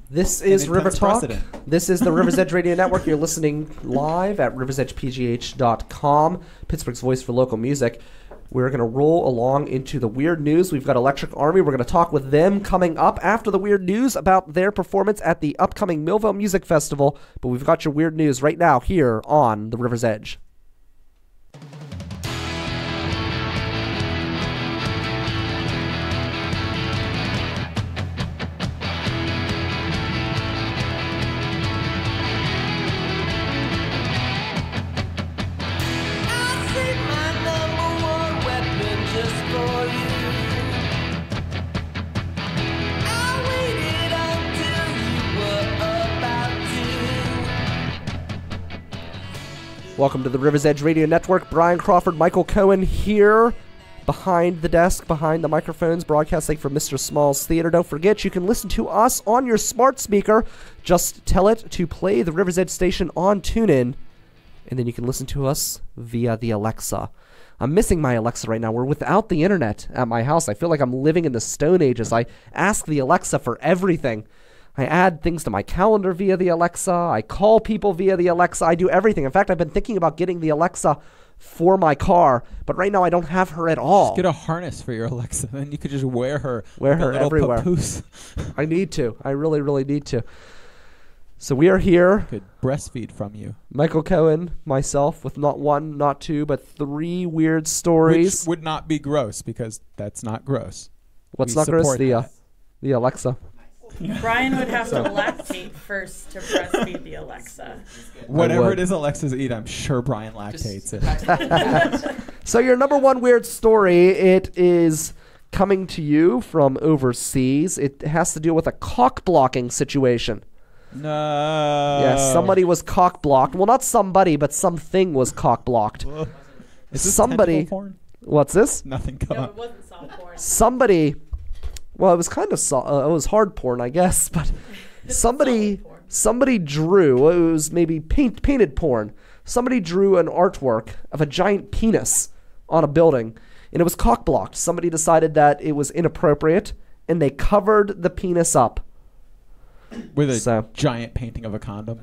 This is an River intense Talk. precedent. This is the River's Edge Radio Network. You're listening live at riversedgepgh.com, Pittsburgh's voice for local music. We're going to roll along into the weird news. We've got Electric Army. We're going to talk with them coming up after the weird news about their performance at the upcoming Millvale Music Festival. But we've got your weird news right now here on the River's Edge. Welcome to the River's Edge Radio Network. Brian Crawford, Michael Cohen here behind the desk, behind the microphones, broadcasting from Mr. Small's Theater. Don't forget, you can listen to us on your smart speaker. Just tell it to play the River's Edge station on TuneIn, and then you can listen to us via the Alexa. I'm missing my Alexa right now. We're without the internet at my house. I feel like I'm living in the Stone Ages. I ask the Alexa for everything. I add things to my calendar via the Alexa. I call people via the Alexa. I do everything. In fact, I've been thinking about getting the Alexa for my car, but right now I don't have her at all. Just get a harness for your Alexa, then you could just wear her. Wear like a her little everywhere. papoose. I need to. I really, really need to. So we are here. Could breastfeed from you. Michael Cohen, myself, with not one, not two, but three weird stories. Which would not be gross, because that's not gross. What's We not gross? support that. The Alexa. Brian would have to lactate first to breastfeed the Alexa. Whatever would. it is Alexa's eat, I'm sure Brian lactates it. So your number one weird story, it is coming to you from overseas. It has to do with a cock blocking situation. No. Yes, somebody was cock blocked. Well, not somebody, but something was cock blocked. Is this somebody- tentacle porn? What's this? Nothing come No, up. it wasn't soft porn. Somebody. Well, it was kind of it was hard porn, I guess, but somebody solid porn. somebody drew. It was maybe painted porn. Somebody drew an artwork of a giant penis on a building, and it was cock blocked. Somebody decided that it was inappropriate, and they covered the penis up. With a So- giant painting of a condom.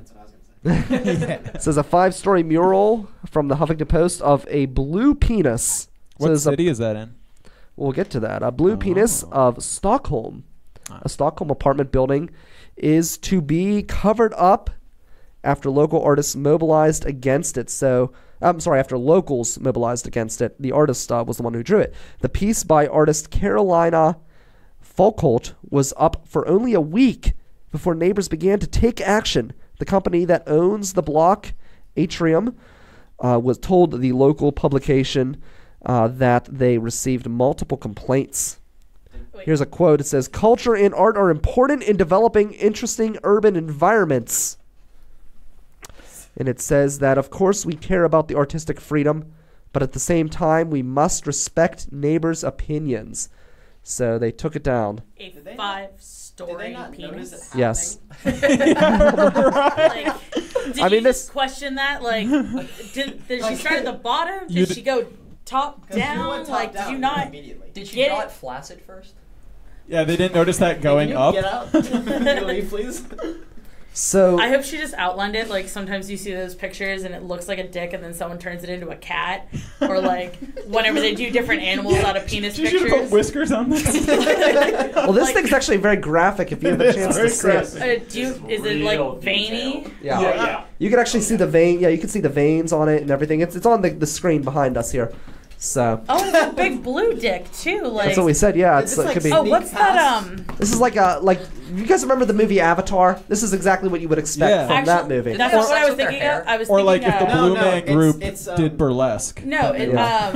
It says a 5-story mural from the Huffington Post of a blue penis What there's city is that in? We'll get to that. A blue penis of Stockholm. A Stockholm apartment building is to be covered up after local artists mobilized against it. So, I'm sorry, after locals mobilized against it. The artist was the one who drew it. The piece by artist Carolina Folkholt was up for only a week before neighbors began to take action. The company that owns the block, Atrium, was told the local publication that they received multiple complaints. Here's a quote. It says, "Culture and art are important in developing interesting urban environments." And it says that, of course, we care about the artistic freedom, but at the same time, we must respect neighbors' opinions. So they took it down. A Did they 5-story not notice it penis. happening? Yes. Like, did I mean, you this- just question that? Like, did she Like- start at the bottom? You Did she go top 'Cause you down? went top Like, down did you not? immediately? Did she Get draw it? it flaccid first? Yeah, they didn't notice that going Can you up. Get out. Can you leave, please? So I hope she just outlined it. Like, sometimes you see those pictures and it looks like a dick, and then someone turns it into a cat, or like whenever they do different animals out of penis You should have put pictures. whiskers on this. well, this like- thing's actually very graphic if you have a It is chance to very see it. graphic. Is it like veiny? Yeah. Yeah. You can actually see the vein. Yeah, you can see the veins on it and everything. It's on the screen behind us here. So Oh, it's a big blue dick too. Like, that's what we said. Yeah, Is it's this it could be. like- oh, what's that? This is like you guys remember the movie Avatar? This is exactly what you would expect Yeah. from that Actually, movie. That's Or not what I sex was with their thinking hair. of. I was Or thinking like if the of, Blue No, Man it's- group it's, did burlesque. No, it, Yeah.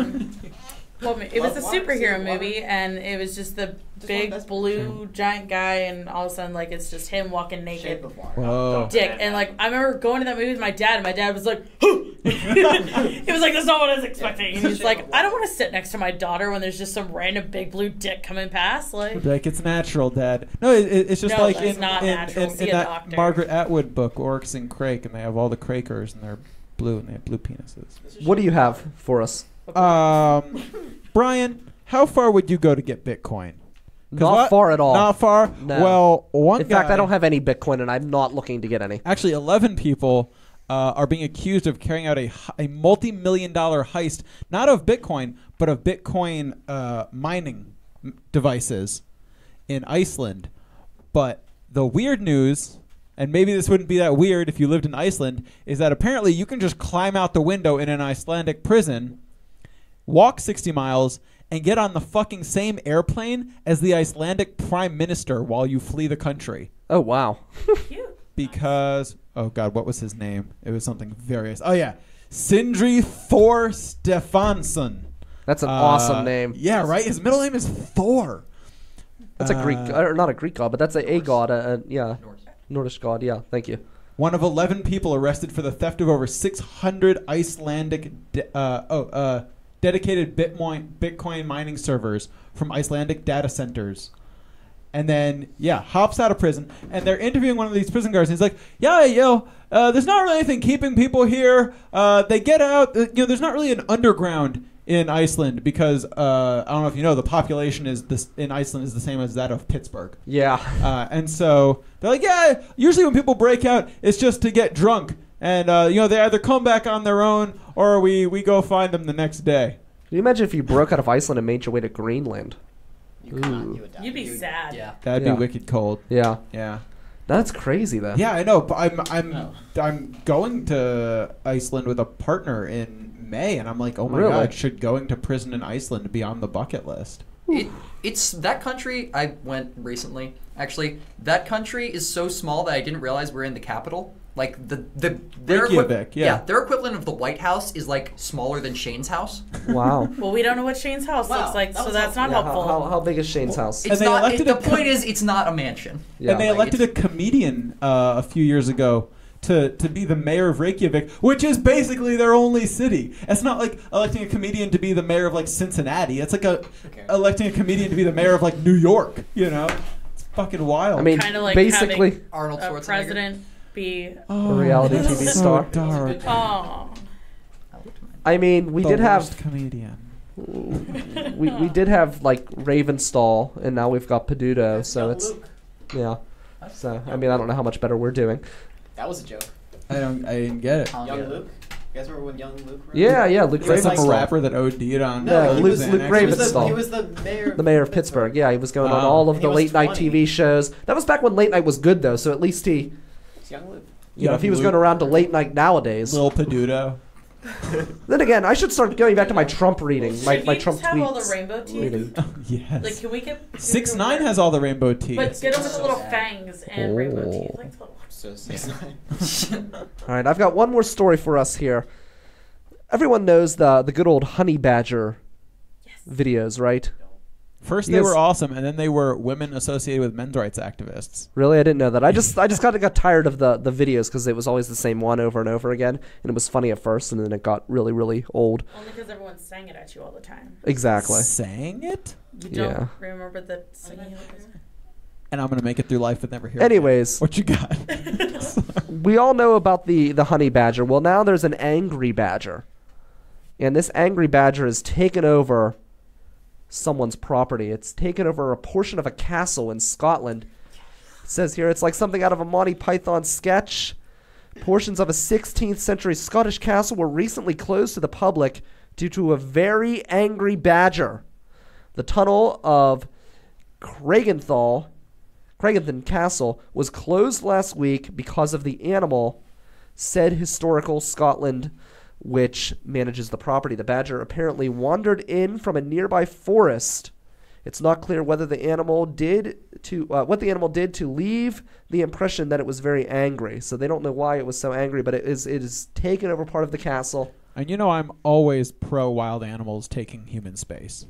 well, it was a Love water, superhero see water. movie, and it was just the Just big one best blue giant guy, and all of a sudden, like, it's just him walking Shape naked. of water. Whoa. Dick, and like I remember going to that movie with my dad, and my dad was like, he was like, "That's not what I was expecting." And he's like, "I don't want to sit next to my daughter when there's just some random big blue dick coming past." Like, Like it's natural, Dad. No, it's just No, like it's in, not in, natural. in, See in a that doctor. Margaret Atwood book, Oryx and Crake, and they have all the Crakers, and they're blue, and they have blue penises. What do you have for us? Brian, how far would you go to get Bitcoin? 'Cause Not far at all. Not far. No. Well, one In fact, guy- I don't have any Bitcoin, and I'm not looking to get any. Actually, 11 people are being accused of carrying out a multi-million-dollar heist, not of Bitcoin, but of Bitcoin mining devices in Iceland. But the weird news, and maybe this wouldn't be that weird if you lived in Iceland, is that apparently you can just climb out the window in an Icelandic prison, walk 60 miles, and get on the fucking same airplane as the Icelandic prime minister while you flee the country. Oh wow. cute. Because, oh God, what was his name? It was something various. Oh yeah, Sindri Thor Stefansson. That's an awesome name. Yeah, right. His middle name is Thor. That's a Greek, or not a Greek god, but that's a god. Yeah, Norse. Nordic god. Yeah, thank you. One of 11 people arrested for the theft of over 600 Icelandic dedicated Bitcoin mining servers from Icelandic data centers. And then, hops out of prison. And they're interviewing one of these prison guards. And he's like, there's not really anything keeping people here. They get out. There's not really an underground in Iceland because, I don't know if you know, the population in Iceland is the same as that of Pittsburgh. Yeah. And so they're like, usually when people break out, it's just to get drunk. And, they either come back on their own or we go find them the next day. Can you imagine if you broke out of Iceland and made your way to Greenland? You could not. Ooh. You would die. You'd be sad. Yeah. That'd Yeah. be wicked cold. Yeah. Yeah. That's crazy, though. Yeah, I know. But I'm No. going to Iceland with a partner in May, and I'm like, oh my Really? God, should going to prison in Iceland be on the bucket list? It's that country. I went recently. Actually, that country is so small that I didn't realize we're in the capital. Like their Reykjavik, yeah. their equivalent of the White House is like smaller than Shane's house. Wow. Well, we don't know what Shane's house Wow, looks like, that so was that's not Yeah, helpful. how big is Shane's house? It's they not. elected The a point is, it's not a mansion. Yeah. And they Like, elected a comedian a few years ago to be the mayor of Reykjavik, which is basically their only city. It's not like electing a comedian to be the mayor of like Cincinnati. It's like electing a comedian to be the mayor of like New York. It's fucking wild. I mean, Kind of like basically, having Arnold a Schwarzenegger. president be. a reality that's TV so star. dark. Oh. I mean, we The did worst have comedian. we did have like Ravenstall, and now we've got Peduto. So Young it's Luke. yeah. So I mean, I don't know how much better we're doing. That was a joke. I didn't get it. I'll Young get it. Luke. You guys remember when young Luke? Yeah, Luke Is that some Ravenstall. rapper that OD'd on? No, he Luke was- Ravenstall. He was the mayor. The mayor of Pittsburgh. Yeah, he was going on Wow. all of And the he was late night 20. TV shows. That was back when late night was good, though. So at least he, It's young Luke. if he was Luke. going around to late night nowadays. Lil Peduto. Then again, I should start going back to my Trump reading, my Should he Trump just have all the tweets. rainbow teeth? reading. Yes. Like, can we get 6ix9ine has all the rainbow teeth. But get him with the So little sad. fangs and rainbow Oh. teeth. Like, little- So 6ix9ine. All right, I've got one more story for us here. Everyone knows the good old honey badger videos, right? First You they guys- were awesome, and then they were women associated with men's rights activists. Really, I didn't know that. I just kind of got tired of the videos because it was always the same one over and over again, and it was funny at first, and then it got really, really old. Only because everyone sang it at you all the time. Exactly. Sang it? You don't Yeah. remember the singing? And I'm going to make it through life with never hearing Anyways, it. What you got? we all know about the honey badger. Well, now there's an angry badger, and this angry badger has taken over someone's property. It's taken over a portion of a castle in Scotland. It says here it's like something out of a Monty Python sketch. Portions of a 16th century Scottish castle were recently closed to the public due to a very angry badger. The tunnel of Craigenthal Castle was closed last week because of the animal, said Historical Scotland, which manages the property. The badger apparently wandered in from a nearby forest. It's not clear whether the animal did to what the animal did to leave the impression that it was very angry. So they don't know why it was so angry, but it is taken over part of the castle. And you know I'm always pro wild animals taking human space.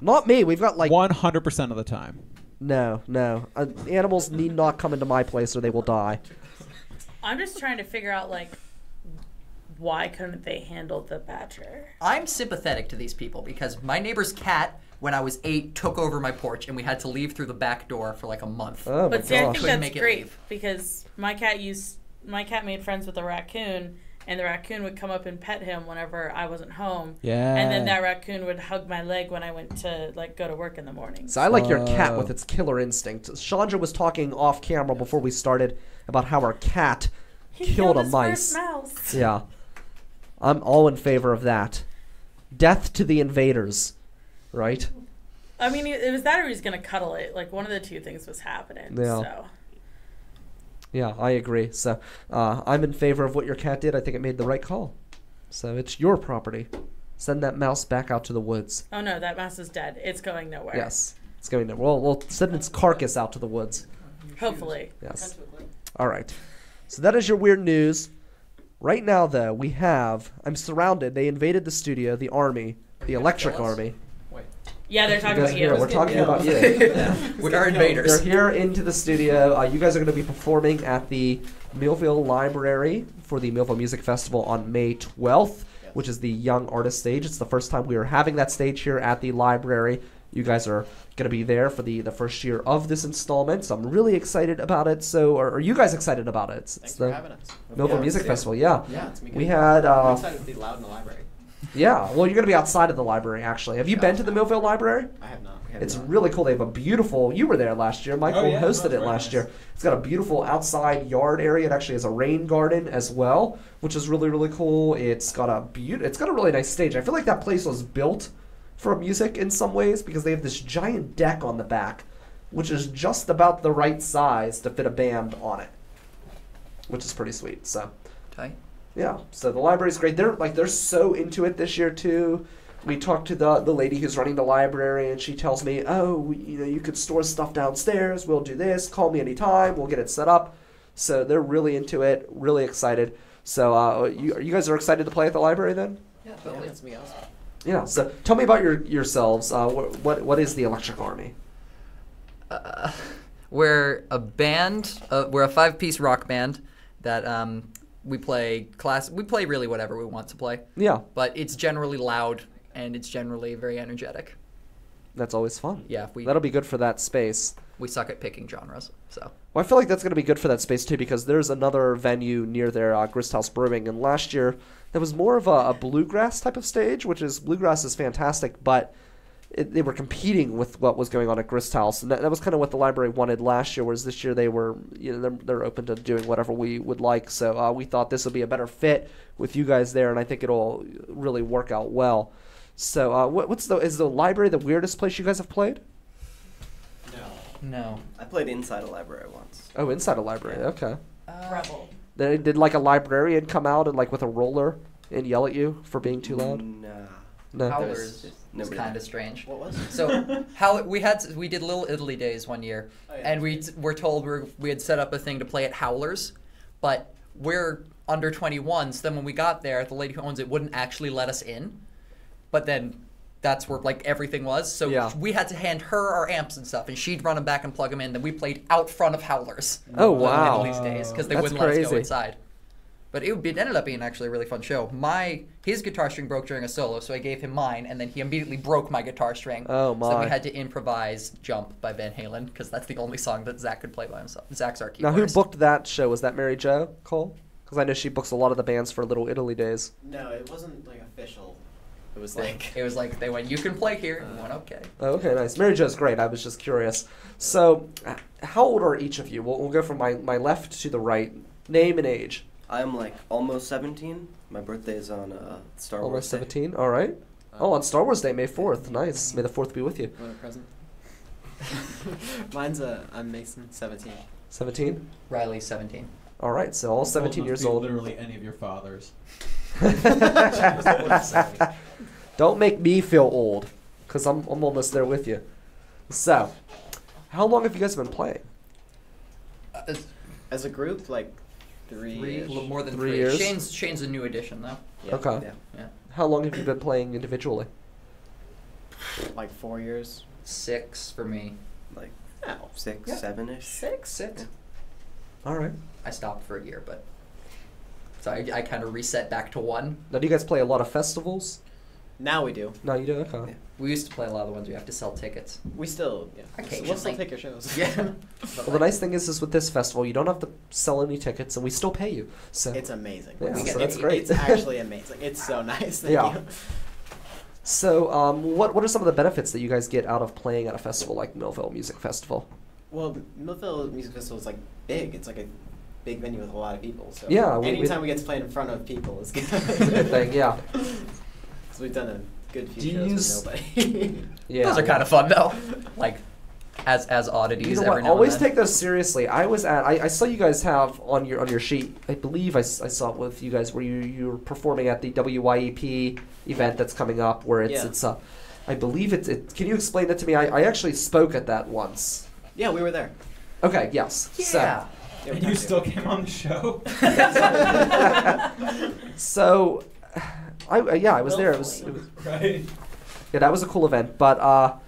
Not me. We've got like 100% of the time. no. Animals need not come into my place or they will die. I'm just trying to figure out, like, why couldn't they handle the badger? I'm sympathetic to these people because my neighbor's cat, when I was 8, took over my porch and we had to leave through the back door for like a month. Oh my But see, I gosh. think Couldn't that's make it great leave. because my cat made friends with a raccoon, and the raccoon would come up and pet him whenever I wasn't home. Yeah. And then that raccoon would hug my leg when I went to go to work in the morning. So I like your cat with its killer instinct. Chandra was talking off camera before we started about how our cat He killed killed a his mice. first mouse. Yeah. I'm all in favor of that. Death to the invaders. Right? I mean, it was that or he was gonna cuddle it. Like, one of the two things was happening. Yeah. So Yeah, I agree. So I'm in favor of what your cat did. I think it made the right call. So it's your property. Send that mouse back out to the woods. oh no, that mouse is dead. It's going nowhere. Yes. It's going to. Well, we'll send its carcass out to the woods. Hopefully. Yes. All right. So that is your weird news. Right now, though, we have. I'm surrounded. They invaded the studio, the army, the electric army. Yeah, they're talking You guys about here, you. we're talking about you. We are invaders. They're here into the studio. You guys are going to be performing at the Millvale Library for the Millvale Music Festival on May 12th, which is the Young Artist Stage. It's the first time we are having that stage here at the library. You guys are going to be there for the first year of this installment, so I'm really excited about it. So, are you guys excited about it? It's Thanks the for having us. Millvale Music Festival, yeah. Yeah, it's me. We had, I'm excited to be loud in the library. yeah, well, you're going to be outside of the library, actually. Have you been to the Millvale Library? I have not. We have It's not. really cool. They have a beautiful. You were there last year. Michael yeah. hosted it Very last nice. year. It's got a beautiful outside yard area. It actually has a rain garden as well, which is really really cool. It's got a It's got a really nice stage. I feel like that place was built for music in some ways because they have this giant deck on the back, which is just about the right size to fit a band on it, which is pretty sweet. So. Tight. Yeah, so the library's great. They're so into it this year too. We talked to the lady who's running the library, and she tells me, "Oh, you could store stuff downstairs. We'll do this. Call me anytime. We'll get it set up." So they're really into it, really excited. So you guys are excited to play at the library then? Yeah, Yeah, totally. that's me also. Yeah. So tell me about yourselves. What is the Electric Army? We're a band. We're a 5-piece rock band that we play really whatever we want to play. Yeah, But it's generally loud and it's generally very energetic. that's always fun. Yeah, That'll be good for that space. we suck at picking genres. So Well, I feel like that's going to be good for that space too because there's another venue near there, Grist House Brewing, and last year that was more of a bluegrass type of stage, bluegrass is fantastic, but they were competing with what was going on at Grist House, and that was kind of what the library wanted last year. Whereas this year they were, they're open to doing whatever we would like. So we thought this would be a better fit with you guys there, and I think it'll really work out well. So is the library the weirdest place you guys have played? No. I played inside a library once. Oh, inside a library. Yeah. Okay. Rebel. Then did like a librarian come out and like with a roller and yell at you for being too loud? Nah. No. Howlers is Nobody kind did. of strange. What was it? So we did Little Italy Days one year, Oh, yeah. and we were told we had set up a thing to play at Howlers, but we're under 21. So then when we got there, the lady who owns it wouldn't actually let us in. But then that's where like everything was. So Yeah. we had to hand her our amps and stuff, and she'd run them back and plug them in. Then we played out front of Howlers. Oh, Little wow. Italy's Days because they That's wouldn't let us go crazy. inside. But it ended up being actually a really fun show. His guitar string broke during a solo, so I gave him mine, and then he immediately broke my guitar string. Oh, So my. we had to improvise "Jump" by Van Halen because that's the only song that Zach could play by himself. Zach's our keyboardist. Now, who booked that show? Was that Mary Jo Cole? Because I know she books a lot of the bands for Little Italy Days. No, it wasn't like official. It was like It was like they went, "You can play here," and we went, "Okay." Oh, okay, nice. Mary Jo's great. I was just curious. So, how old are each of you? We'll go from my left to the right. Name and age. I'm like almost 17. My birthday is on Star Wars Almost Day. 17. All right. Oh, on Star Wars Day, May 4th. Nice. May the 4th be with you. Want a present? I'm Mason, 17. 17. Riley's 17. All right. So all 17 Must years be old. Literally any of your fathers. Don't make me feel old, because I'm almost there with you. So, how long have you guys been playing? As a group, like A 3 little more than 3 3. years? Shane's a new addition though. Yeah. Okay. Yeah. Yeah. How long have you been playing individually? Like 4 years. 6 for me. Like Oh. 6, Yeah. 7-ish. 6. All right. I stopped for a year, but so I kind of reset back to 1. Now, do you guys play a lot of festivals? Now we do. No, you do. Okay. Yeah. We used to play a lot of the ones where you have to sell tickets. We still, yeah. Occasionally. We'll still take your shows. Yeah. Well, the nice thing is with this festival, you don't have to sell any tickets, and we still pay you. So It's amazing. Yeah, so that's great. It's actually amazing. It's so nice. Thank Yeah. you. So, what are some of the benefits that you guys get out of playing at a festival like Millvale Music Festival? Well, Millvale Music Festival is like big. It's like a big venue with a lot of people. So Yeah, anytime we get to play in front of people is good. It's a good thing, yeah. Because we've done a good few Do you shows use- with nobody. Yeah. Those are kind of fun though. Like as oddities You know every what? now Always and then. take those seriously. I saw you guys have on your sheet. I believe I saw it with you guys where you're performing at the WYEP event that's coming up. Where it's I believe it's. Can you explain that to me? I actually spoke at that once. Yeah, we were there. Okay. Yes. Yeah. Yeah, we And talked you to still came on the show? So, I was there. It was Right. yeah, that was a cool event. But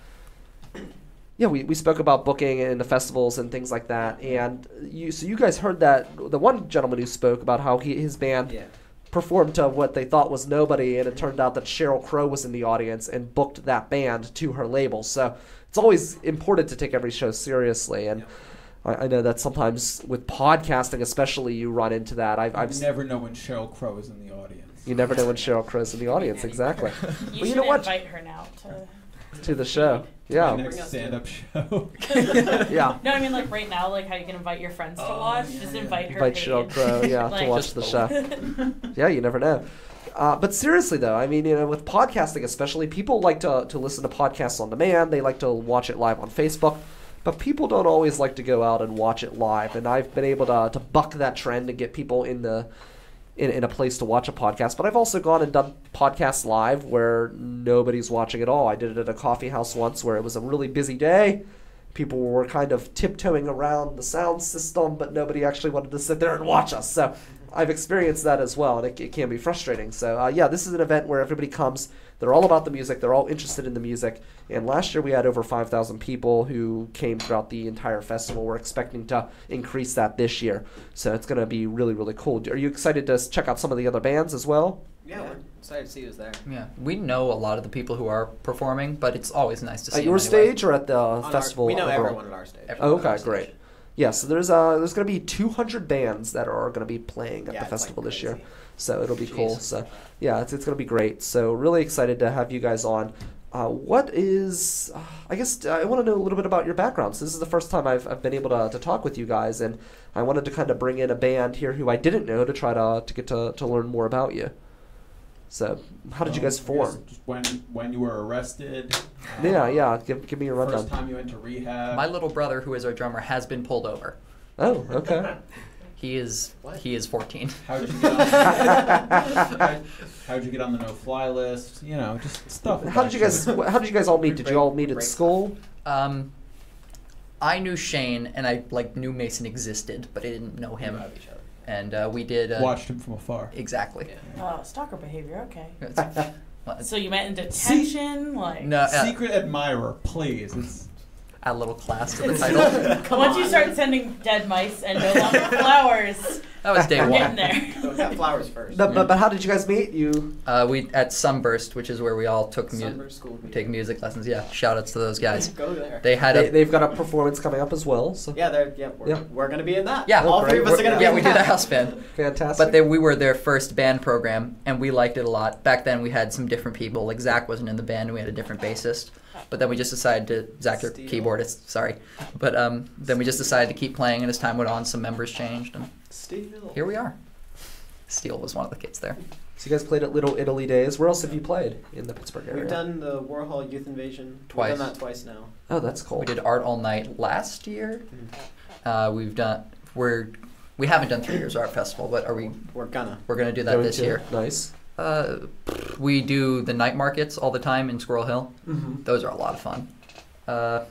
yeah, we spoke about booking and the festivals and things like that. And you guys heard that the one gentleman who spoke about how his band Yeah. performed to what they thought was nobody, and it turned out that Sheryl Crow was in the audience and booked that band to her label. So it's always important to take every show seriously. And I know that sometimes with podcasting, especially, you run into that. I've never know when Sheryl Crow is in the audience. You never know when Sheryl Crow's in the audience. Exactly. You Well, should you know what? invite her now To the show. My Yeah. next stand-up show. Yeah. No, I mean like right now, like how you can invite your friends to watch. Just invite her. Invite page. Sheryl Crow, yeah, Like- to watch the show. Yeah, you never know. But seriously, though, I mean, with podcasting especially, people like to listen to podcasts on demand. They like to watch it live on Facebook. But people don't always like to go out and watch it live. And I've been able to buck that trend and get people in a place to watch a podcast. But I've also gone and done podcasts live where nobody's watching at all. I did it at a coffee house once where it was a really busy day. People were kind of tiptoeing around the sound system, but nobody actually wanted to sit there and watch us. So I've experienced that as well, and it can be frustrating. So yeah, this is an event where everybody comes. They're all about the music. They're all interested in the music. And last year we had over 5,000 people who came throughout the entire festival. We're expecting to increase that this year. So it's going to be really, really cool. Are you excited to check out some of the other bands as well? Yeah, we're excited to see who's there. Yeah, we know a lot of the people who are performing, but it's always nice to see At your them anyway. stage or at the On festival we know overall? everyone at our stage. Everyone. Oh, okay, great. Yeah, so there's going to be 200 bands that are going to be playing at Yeah, the it's, festival like, this year. crazy. So it'll be cool. Jeez. So yeah, it's going to be great. So really excited to have you guys on. what is? I guess I want to know a little bit about your backgrounds. This is the first time I've been able to talk with you guys, and I wanted to kind of bring in a band here who I didn't know to try to get to learn more about you. So, how did you guys form? Just when you were arrested. Yeah. Give me a rundown. First time you went to rehab. My little brother, who is our drummer, has been pulled over. Oh, okay. He is 14. How'd you get on the no-fly list? You know, just stuff. How did you guys all meet? Did you all meet at school? I knew Shane, and I knew Mason existed, but I didn't know him. And we did watched him from afar. Exactly. Oh, stalker behavior. Okay. Well, So you met in detention, no, Secret admirer, please. It's add a little class to the title. Once you start sending dead mice and no longer flowers, That was day we're one. getting there. So we got flowers first. But how did you guys meet? You We at Sunburst, which is where we all took Sunburst School of Music. take music lessons. Yeah, shout outs to those guys. Go there. They had a they've got a performance coming up as well. So Yeah, we're gonna be in that. Yeah. all three of us are gonna be yeah in we that. did a house band. fantastic. But we were their first band program, and we liked it a lot. Back then, we had some different people. Like Zach wasn't in the band, and we had a different bassist. But then we just decided to Zach, your Steele. keyboardist, sorry. But then we just decided to keep playing, and as time went on, some members changed, and Steele. here we are. Steele was one of the kids there. So you guys played at Little Italy Days. Where else have you played in the Pittsburgh area? We've done the Warhol Youth Invasion. Twice. We've done that twice now. Oh, that's cool. We did Art All Night last year. We haven't done 3 years art festival, but We're gonna. we're gonna do that Going this to? year. Nice. We do the night markets all the time in Squirrel Hill. Mm-hmm. Those are a lot of fun. I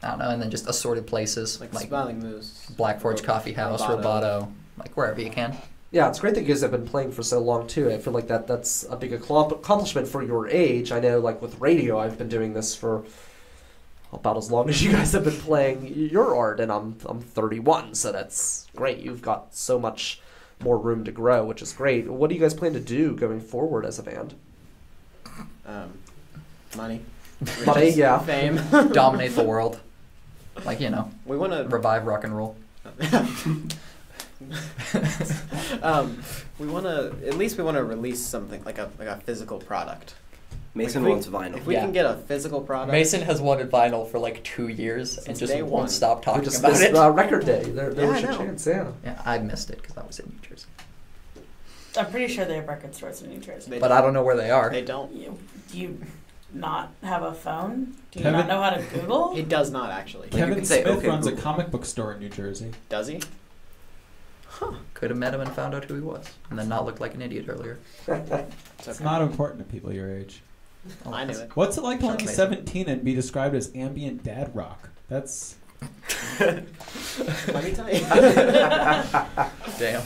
don't know, and then just assorted places Like like Smiling Moose. Black Forge Coffee House, Roboto, like wherever you can. Yeah, it's great that you guys have been playing for so long too. I feel like that's a big accomplishment for your age. I know, like with radio, I've been doing this for about as long as you guys have been playing your art, and I'm 31, so that's great. You've got so much more room to grow, which is great. What do you guys plan to do going forward as a band? Money. Money, yeah. Fame. Dominate the world. Like, We want to. revive rock and roll. We want to. At least we want to release something like a physical product. Mason If we- wants vinyl. If we can get a physical product. Mason has wanted vinyl for like 2 years and Since just day won't one. stop We talking just about missed it. Record Day. There Yeah, was I your know. chance, yeah. Yeah, I missed it because I was in New Jersey. I'm pretty sure they have record stores in New Jersey. They But I don't know where they are. They don't. Do you not have a phone? Do you Kevin- not know how to Google? It does not actually. Like, you Kevin can say, Smith "Okay, runs a Google." comic book store in New Jersey. Does he? Could have met him and found out who he was, and then not looked like an idiot earlier. It's not important to people your age. I knew it. What's it like to Shut up, be Mason. 17 and be described as ambient dad rock? That's Let me tell you. Damn.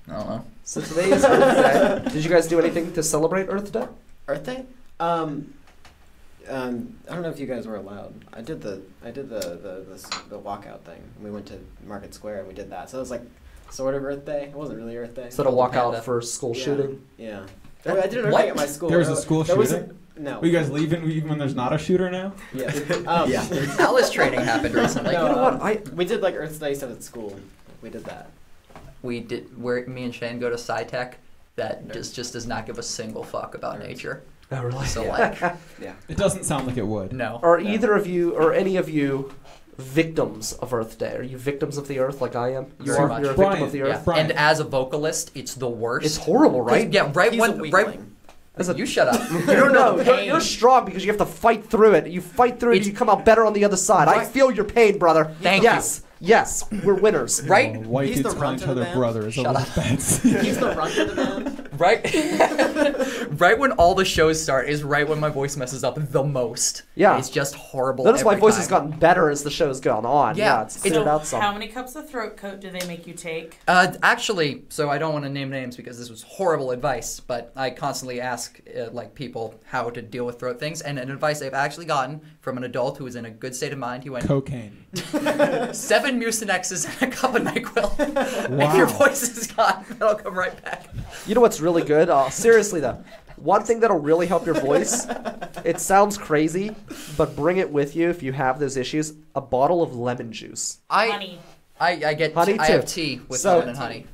I don't know. So today is Earth Day. Did you guys do anything to celebrate Earth Day? Earth Day? I don't know if you guys were allowed. I did the walkout thing. We went to Market Square and we did that. So it was like sort of Earth Day. It wasn't really Earth Day. Is that a walkout Panda. for school Yeah. shooting? Yeah. I did an Earth What? Day at my school. There was a school There was shooting? no. Are you guys leaving even when there's not a shooter now? Yeah. Yeah. Alice training happened recently. No, You know what? we did like Earth Day stuff at school. We did that. We did where me and Shane go to SciTech that just does not give a single fuck about nature. Oh, really? So like Yeah. It doesn't sound like it would. no. Are either of you, or any of you, victims of Earth Day? Are you victims of the Earth like I am? You Very are. much. You're a victim Brian, of the Yeah. Earth. Brian. And as a vocalist, it's the worst. It's horrible, 'Cause, right? Yeah, right He's a when weakling. As a- you shut up. No, Pain. you're strong because you have to fight through it. You fight through it, and It's- you come out better on the other side. I Right. feel your pain, brother. Thank yes, yes, we're winners. Right? Oh, white He's dudes the calling runt each of the other band. brothers Shut over up. the fence. He's the runt of the band. Right? Right when all the shows start is right when my voice messes up the most. Yeah. It's just horrible. Notice my every voice time. has gotten better as the show's gone on. Yeah, It's it's- cleared out some. How many cups of throat coat do they make you take? Actually, so I don't want to name names because this was horrible advice, but I constantly ask people how to deal with throat things, and an advice I've actually gotten from an adult who was in a good state of mind. He went, Cocaine. 7 Mucinexes and a cup of NyQuil. Wow. If your voice is gone, it'll come right back. You know what's really good? Seriously though, one thing that'll really help your voice, it sounds crazy, but bring it with you if you have those issues, a bottle of lemon juice. Honey. I get Honey I too. have tea with So- lemon and honey.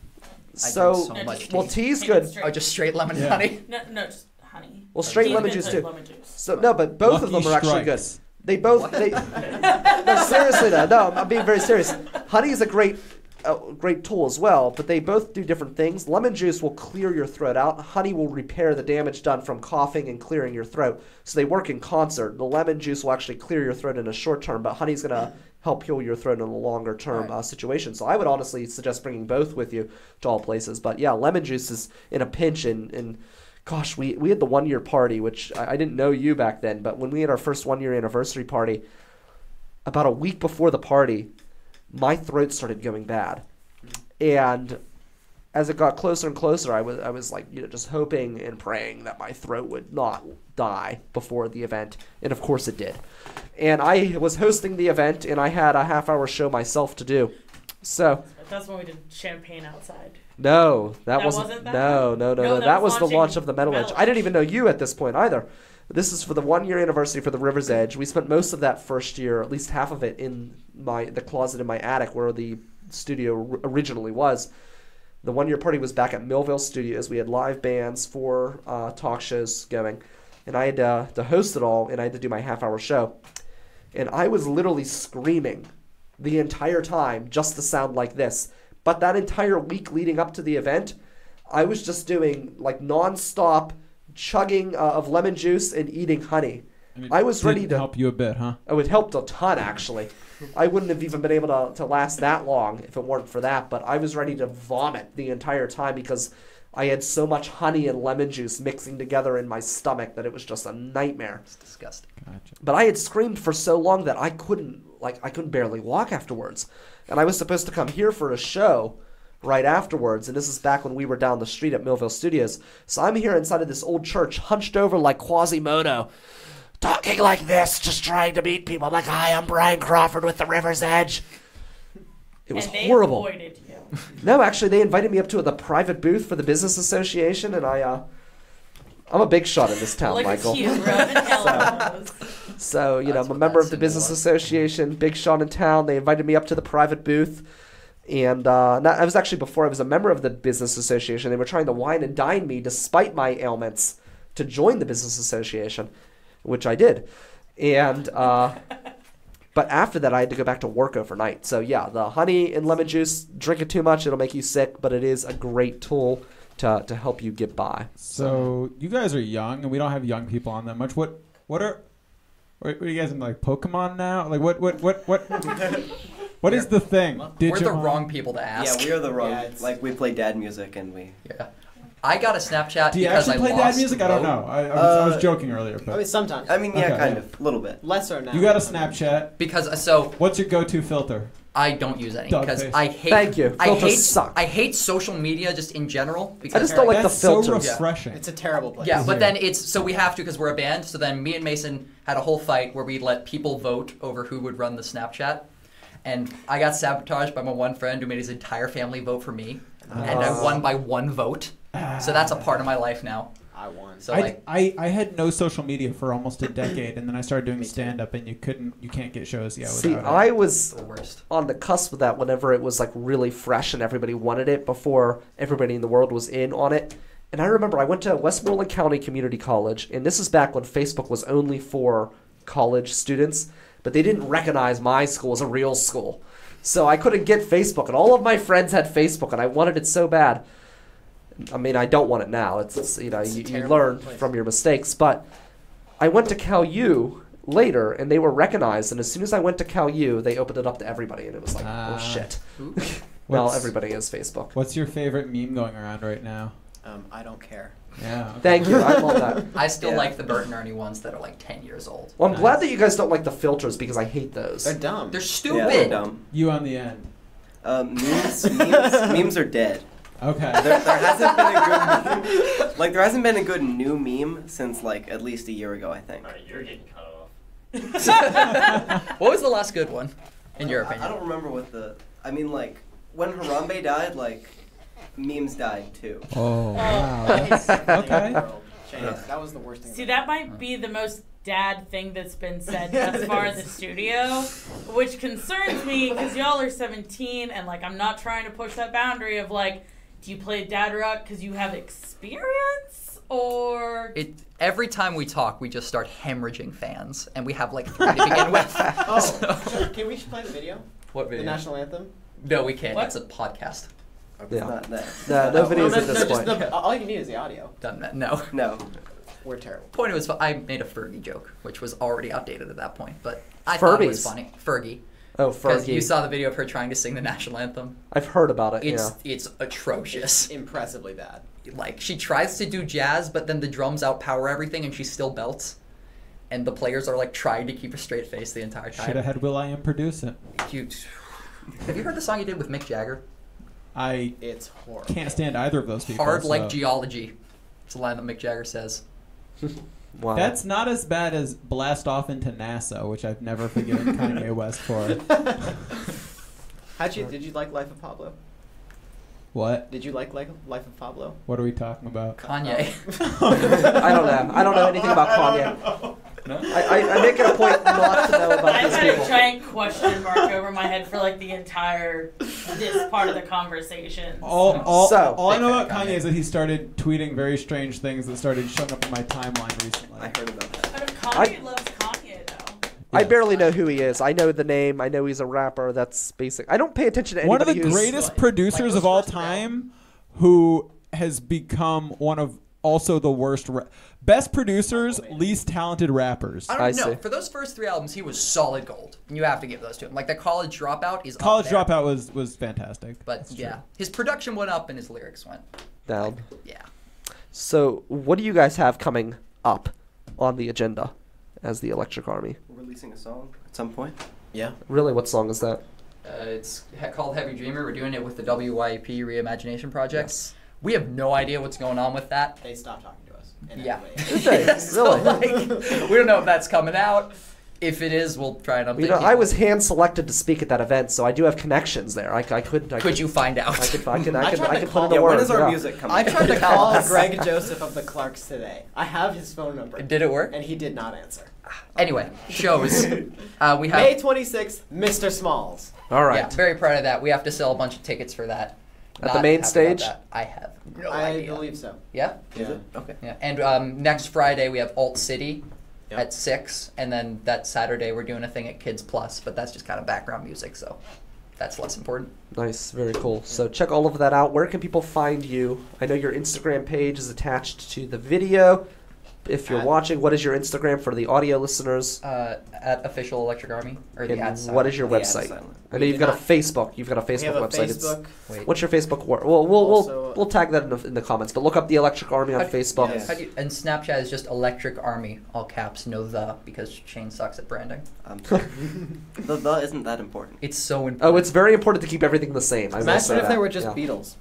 I So, drink so No, much just- tea. well, tea's Make it good. straight. Oh, just straight lemon Yeah. and honey. No, just honey. Well, straight He's lemon been juice to too. lemon juice. So no, but both of Lucky them are actually good. strikes. They both. No, seriously though. No, I'm being very serious. Honey is a great tool as well, but they both do different things. Lemon juice will clear your throat out. Honey will repair the damage done from coughing and clearing your throat. So they work in concert. The lemon juice will actually clear your throat in a short term, but honey's gonna help heal your throat in a longer term situation. So I would honestly suggest bringing both with you to all places. But yeah, lemon juice is in a pinch and gosh, we had the 1 year party, which I didn't know you back then, but when we had our first 1 year anniversary party, about a week before the party, my throat started going bad. And as it got closer and closer, I was like, just hoping and praying that my throat would not die before the event. And of course it did. And I was hosting the event, and I had a half-hour show myself to do. So That's when we did champagne outside. no, that wasn't wasn't. that No, one? no, no, No, no. that That was was the launching launch of the Metal Edge. Metal I didn't Edge. even know you at this point either. This is for the 1 year anniversary for the River's Edge. We spent most of that first year, at least half of it, in the closet in my attic where the studio originally was. The 1 year party was back at Millvale Studios. We had live bands, 4 talk shows going, and I had to host it all, and I had to do my half-hour show. And I was literally screaming the entire time just to sound like this. But that entire week leading up to the event, I was just doing like non-stop chugging of lemon juice and eating honey. And it I was ready didn't to help you a bit, huh? Oh, it helped a ton, actually. I wouldn't have even been able to last that long if it weren't for that. But I was ready to vomit the entire time because I had so much honey and lemon juice mixing together in my stomach that it was just a nightmare. It's disgusting. Gotcha. But I had screamed for so long that I couldn't barely walk afterwards. And I was supposed to come here for a show right afterwards. And this is back when we were down the street at Millvale Studios. So I'm here inside of this old church, hunched over like Quasimodo, talking like this, just trying to meet people. I'm like, hi, I'm Brian Crawford with the River's Edge. It was And they horrible. avoided you. No, actually, they invited me up to the private booth for the business association, and I'm a big shot in this town, Look Michael. at you, rubbing elbows. So, I'm That's a what member of that's the business for. association, big shot in town. They invited me up to the private booth. And I was actually, before I was a member of the business association, they were trying to wine and dine me despite my ailments to join the business association, which I did. And but after that, I had to go back to work overnight. So yeah, the honey and lemon juice, drink it too much, it'll make you sick, but it is a great tool to help you get by. So you guys are young, and we don't have young people on that much. What are you guys in, like, Pokemon now? Like what what is the thing? We're the Digimon? wrong people to ask. Yeah, we are the wrong. Yeah, it's- like we play dad music and we. Yeah. I got a Snapchat Do you because actually I play lost dad music? I don't vote. know. I was joking earlier, I but mean, sometimes. I mean, yeah, Okay, kind yeah. of, a little bit. Lesser now. you got a Snapchat. Because so What's your go-to filter? I don't use any Dog because face. I hate. Thank you. I Filters hate. suck. I hate social media just in general I because just don't like the That's so filters. refreshing. It's a terrible place. yeah, but Yeah. then it's so we have to because we're a band. So then me and Mason had a whole fight where we let people vote over who would run the Snapchat, and I got sabotaged by my one friend who made his entire family vote for me, and I won by 1 vote. So that's a part of my life now. I won. So like, I had no social media for almost a decade, and then I started doing stand-up, and you can't get shows yet See, without it. I was the worst. on the cusp of that whenever it was like really fresh and everybody wanted it before everybody in the world was in on it. And I remember I went to Westmoreland County Community College, and this is back when Facebook was only for college students, but they didn't recognize my school as a real school. So I couldn't get Facebook, and all of my friends had Facebook, and I wanted it so bad. I mean, I don't want it now. It's you a you terrible learn place. from your mistakes. But I went to Cal U later, and they were recognized. And as soon as I went to Cal U, they opened it up to everybody, and it was like, oh shit. Well, What's- everybody has Facebook. What's your favorite meme going around right now? I don't care. Yeah. okay. Thank you. I love that. I still Yeah. like the Bert and Ernie ones that are like 10 years old. Well, I'm glad that you guys don't like the filters because I hate those. They're dumb. They're Yeah, stupid. they're dumb. You on the end. Memes are dead. Okay. There hasn't been a good meme. Like there hasn't been a good new meme since like at least a year ago, I think. You're getting cut off. What was the last good one, in your I opinion? don't remember what the. I mean, like when Harambe died, like memes died too. Oh, wow. nice. Okay. That was the worst thing. See, that might be the most dad thing that's been said thus far in the studio, which concerns me because y'all are 17 and like I'm not trying to push that boundary of like, do you play dad rock because you have experience or Every time we talk, we just start hemorrhaging fans, and we have like 3 to begin with. Oh, can we play the video? What video? The national anthem? No, we can't. What? It's a podcast. Okay, Yeah. not that. No videos no, at this just point. all you need is the audio. Done that. No. No. We're terrible. Point was, I made a Fergie joke, which was already outdated at that point, but I thought it was Furbies. funny. Fergie. Oh, Because you Fergie. saw the video of her trying to sing the national anthem. I've heard about it. It's atrocious. Impressively bad. Like, she tries to do jazz, but then the drums outpower everything, and she still belts. And the players are like trying to keep a straight face the entire time. Should have had Will.i.am produce it. Have you heard the song you did with Mick Jagger? I It's horrible. can't stand either of those people. Hard like so- geology. It's a line that Mick Jagger says. Yeah. Wow. That's not as bad as blast off into NASA, which I've never forgiven Kanye West for. Did you like Life of Pablo? What? Did you like Life of Pablo? What are we talking about? Kanye. I don't know. I don't know anything about Kanye. No? I make it a point not to know about I've these had a people. giant question mark over my head for like the entire this part of the conversation. All So- I know Big about fan of Kanye is that he started tweeting very strange things that started showing up in my timeline recently. I heard about that. But Kanye loves Kanye though. I barely know who he is. I know the name. I know he's a rapper. That's basic. I don't pay attention to One of anybody the who's greatest producers of all time, who has become one of also the worst, best producers, least talented rappers. I I don't know. see. For those first 3 albums, he was solid gold. And you have to give those to him. Like, the College Dropout is College up there. Dropout was fantastic. But, yeah. His production went up and his lyrics went. down. Yeah. So, what do you guys have coming up on the agenda as the Electric Army? We're releasing a song at some point. Yeah. Really, what song is that? It's called Heavy Dreamer. We're doing it with the WYP Reimagination Project. Yes. We have no idea what's going on with that. They stopped talking to us. in Yeah. any way. So, Really? like, we don't know if that's coming out. If it is, we'll try and update You know, people. I was hand selected to speak at that event, so I do have connections there. I could. Could you find out? I could tried to put in call- a Yeah, word. when is our yeah. music coming? I tried to Tell call us. Greg Joseph of the Clarks today. I have his phone number. Did it work? And he did not answer. Anyway, shows. We have May 26th, Mr. Smalls. All right. Yeah, very proud of that. We have to sell a bunch of tickets for that. At the Not main happy about stage? that. I have no I idea. believe so. Yeah? Is it? Okay. Yeah. And next Friday we have Alt City Yep. at 6, and then that Saturday we're doing a thing at Kids Plus, but that's just kind of background music, so that's less important. Nice, very cool. So check all of that out. Where can people find you? I know your Instagram page is attached to the video. If you're At- watching, what is your Instagram for the audio listeners? At Official Electric Army, or the And ad what sign. is your The ad website? silent. I know We you've do got a not- Facebook. You've got a We Facebook have a website. Facebook. Wait. What's your Facebook? We'll Also- tag that in the comments. But look up the Electric Army on How- Facebook. yes. How do you, and Snapchat is just Electric Army, all caps, no the, because Shane sucks at branding. The isn't that important. It's so important. Oh, it's very important to keep everything the same. I will say Imagine if that. they were just Yeah. Beatles.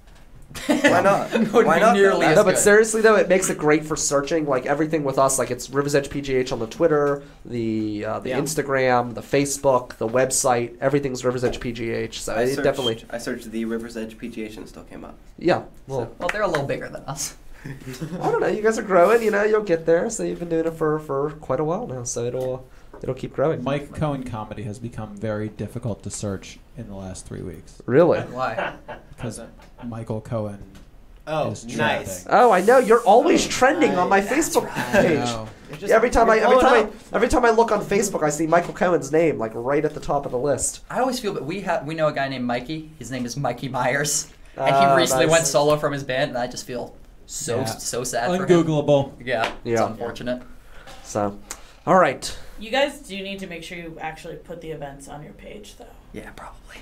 Why not? Wouldn't Why be not? nearly though? as No, but good. seriously though, it makes it great for searching. Like everything with us, like it's Rivers Edge PGH on the Twitter, the Yeah. Instagram, the Facebook, the website. Everything's Rivers Edge PGH. So it definitely, I searched the Rivers Edge PGH and it still came up. yeah. Well, Well, they're a little bigger than us. I don't know. You guys are growing. You know, you'll get there. So you've been doing it for quite a while now. So it'll keep growing. Mike Cohen comedy has become very difficult to search in the last 3 weeks Really? Why? because Michael Cohen Oh, is nice. trending. Oh, I know. You're always trending on my Facebook page. No. You're just- Yeah, every time you're blowing up. I look on Facebook, I see Michael Cohen's name like right at the top of the list. I always feel that we know a guy named Mikey. His name is Mikey Myers, and Ah, he recently nice. went solo from his band, and I just feel so Yeah. so sad for him. Ungoogleable. Yeah, it's Yeah. unfortunate. So, all right. You guys do need to make sure you actually put the events on your page, though. Yeah, probably.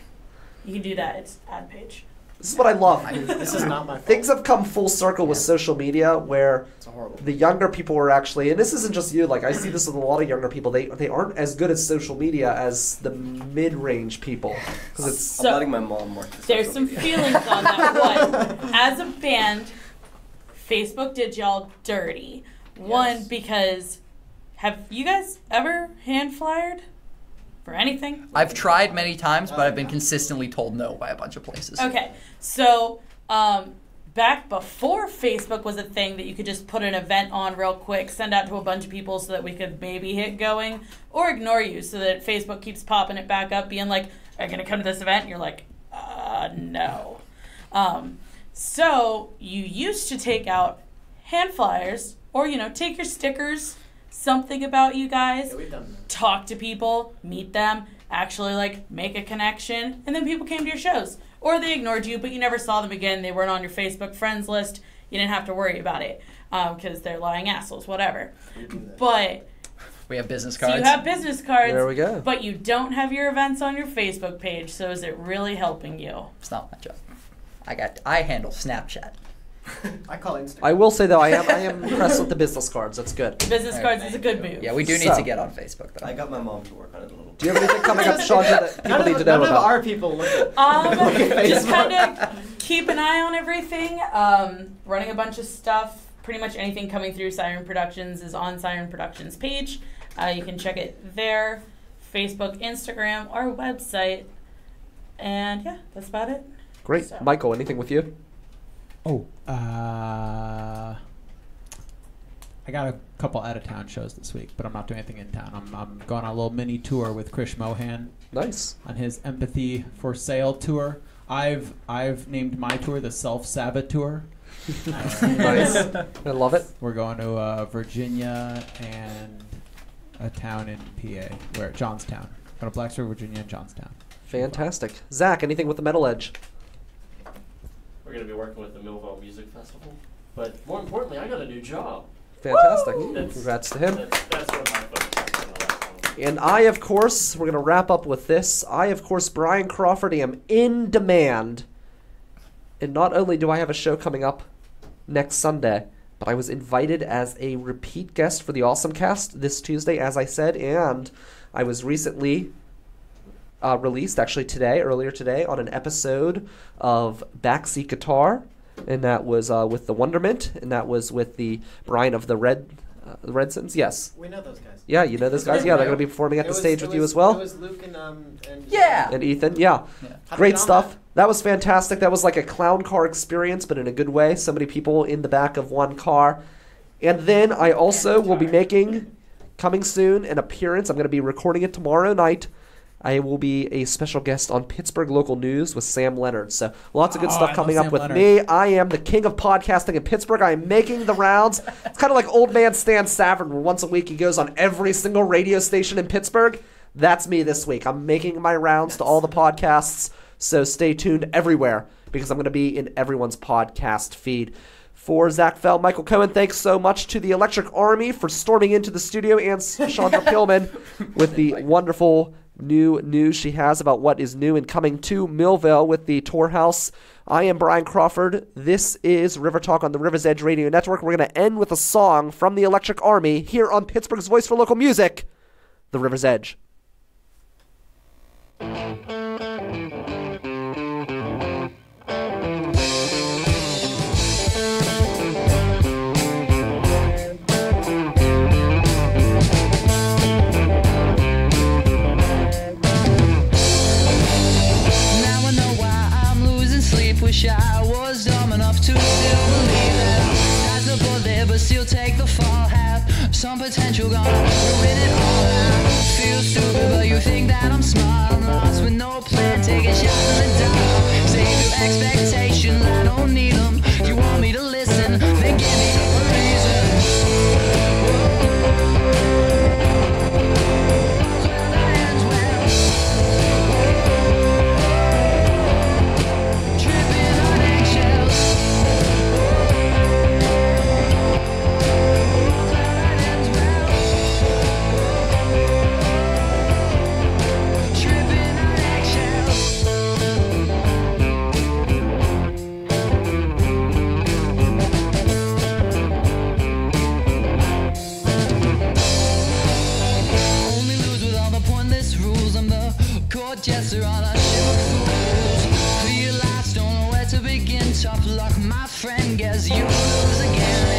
You can do that. It's ad page. This is what I love. This is not my fault. Things have come full circle with social media where It's horrible. the younger people are actually, and this isn't just you, like I see this with a lot of younger people, they aren't as good at social media as the mid-range people. Because it's, So- I'm letting my mom work this. There's social some media. feelings on that. One, as a band, Facebook did y'all dirty. One, Yes. because have you guys ever hand flyered for anything? I've tried many times, but I've been consistently told no by a bunch of places. Okay, so back before Facebook was a thing that you could just put an event on real quick, send out to a bunch of people so that we could maybe hit going, or ignore you so that Facebook keeps popping it back up, being like, "Are you gonna come to this event?" And you're like, no. So you used to take out hand flyers, or, take your stickers, something about you guys, Yeah, we've done that. talk to people, meet them, actually, make a connection, and then people came to your shows. Or they ignored you, but you never saw them again. They weren't on your Facebook friends list. You didn't have to worry about it because they're lying assholes, whatever. We do that. But We have business so cards. you have business cards, There we go. but you don't have your events on your Facebook page. So is it really helping you? It's not my job. I handle Snapchat. I call Instagram. I will say though, I am impressed with the business cards. That's good. Business cards is a good move. Yeah, we do need So- to get on Facebook though. I got my mom to work on it a little bit. Do you have anything coming up, Chandra, that people need to know None of about? our people look at Just kind of keep an eye on everything. Running a bunch of stuff. Pretty much anything coming through Siren Productions is on Siren Productions page. You can check it there. Facebook, Instagram, our website. And yeah, that's about it. Great. So- Michael, anything with you? Oh, I got a couple out of town shows this week, but I'm not doing anything in town. I'm going on a little mini tour with Krish Mohan Nice. on his Empathy for Sale tour. I've named my tour the Self Saboteur. Nice. I love it. We're going to Virginia and a town in PA, where Johnstown. Going to Blacksburg, Virginia, and Johnstown. Fantastic. Zach, anything with the Metal Edge? We're going to be working with the Millvale Music Festival. But more importantly, I got a new job. Fantastic. That's- Congrats to him. That's what my focus is on the last one. And I, of course, we're going to wrap up with this. I, of course, Brian Crawford, am in demand. And not only do I have a show coming up next Sunday, but I was invited as a repeat guest for the Awesome Cast this Tuesday, as I said, and I was recently released, actually earlier today, on an episode of Backseat Guitar, and that was with the Wonderment, and that was with the Brian of the Redsons. Yes. We know those guys. Yeah, you know those guys. Yeah, they're going to be performing at the stage with you as well. It was Luke and Yeah. And Ethan, yeah. How'd Great you get on stuff. That was fantastic. That was like a clown car experience, but in a good way. So many people in the back of one car. And then I also will be making, coming soon, an appearance. I'm going to be recording it tomorrow night. I will be a special guest on Pittsburgh Local News with Sam Leonard. So lots of good Oh, stuff I coming love up Sam with Leonard. me. I am the king of podcasting in Pittsburgh. I am making the rounds. It's kind of like old man Stan Savard, where once a week he goes on every single radio station in Pittsburgh. That's me this week. I'm making my rounds to all the podcasts. So stay tuned everywhere because I'm going to be in everyone's podcast feed. For Zach Fell, Michael Cohen, thanks so much to the Electric Army for storming into the studio, and Chandra Pillman with the wonderful new news she has about what is new and coming to Millvale with the Tour House. I am Brian Crawford. This is River Talk on the River's Edge Radio Network. We're going to end with a song from the Electric Army here on Pittsburgh's Voice for Local Music, The River's Edge. Wish I was dumb enough to still believe that as a bullet, but still take the fall. Have some potential, gonna ruin it all. I feel stupid, but you think that I'm smart. I'm lost with no plan, taking shots in the dark. Save your expectations, I don't need them. You want me to listen, then give me a reason. Jester on a ship of fools. Realize, don't know where to begin. Tough luck, my friend. Guess you lose again.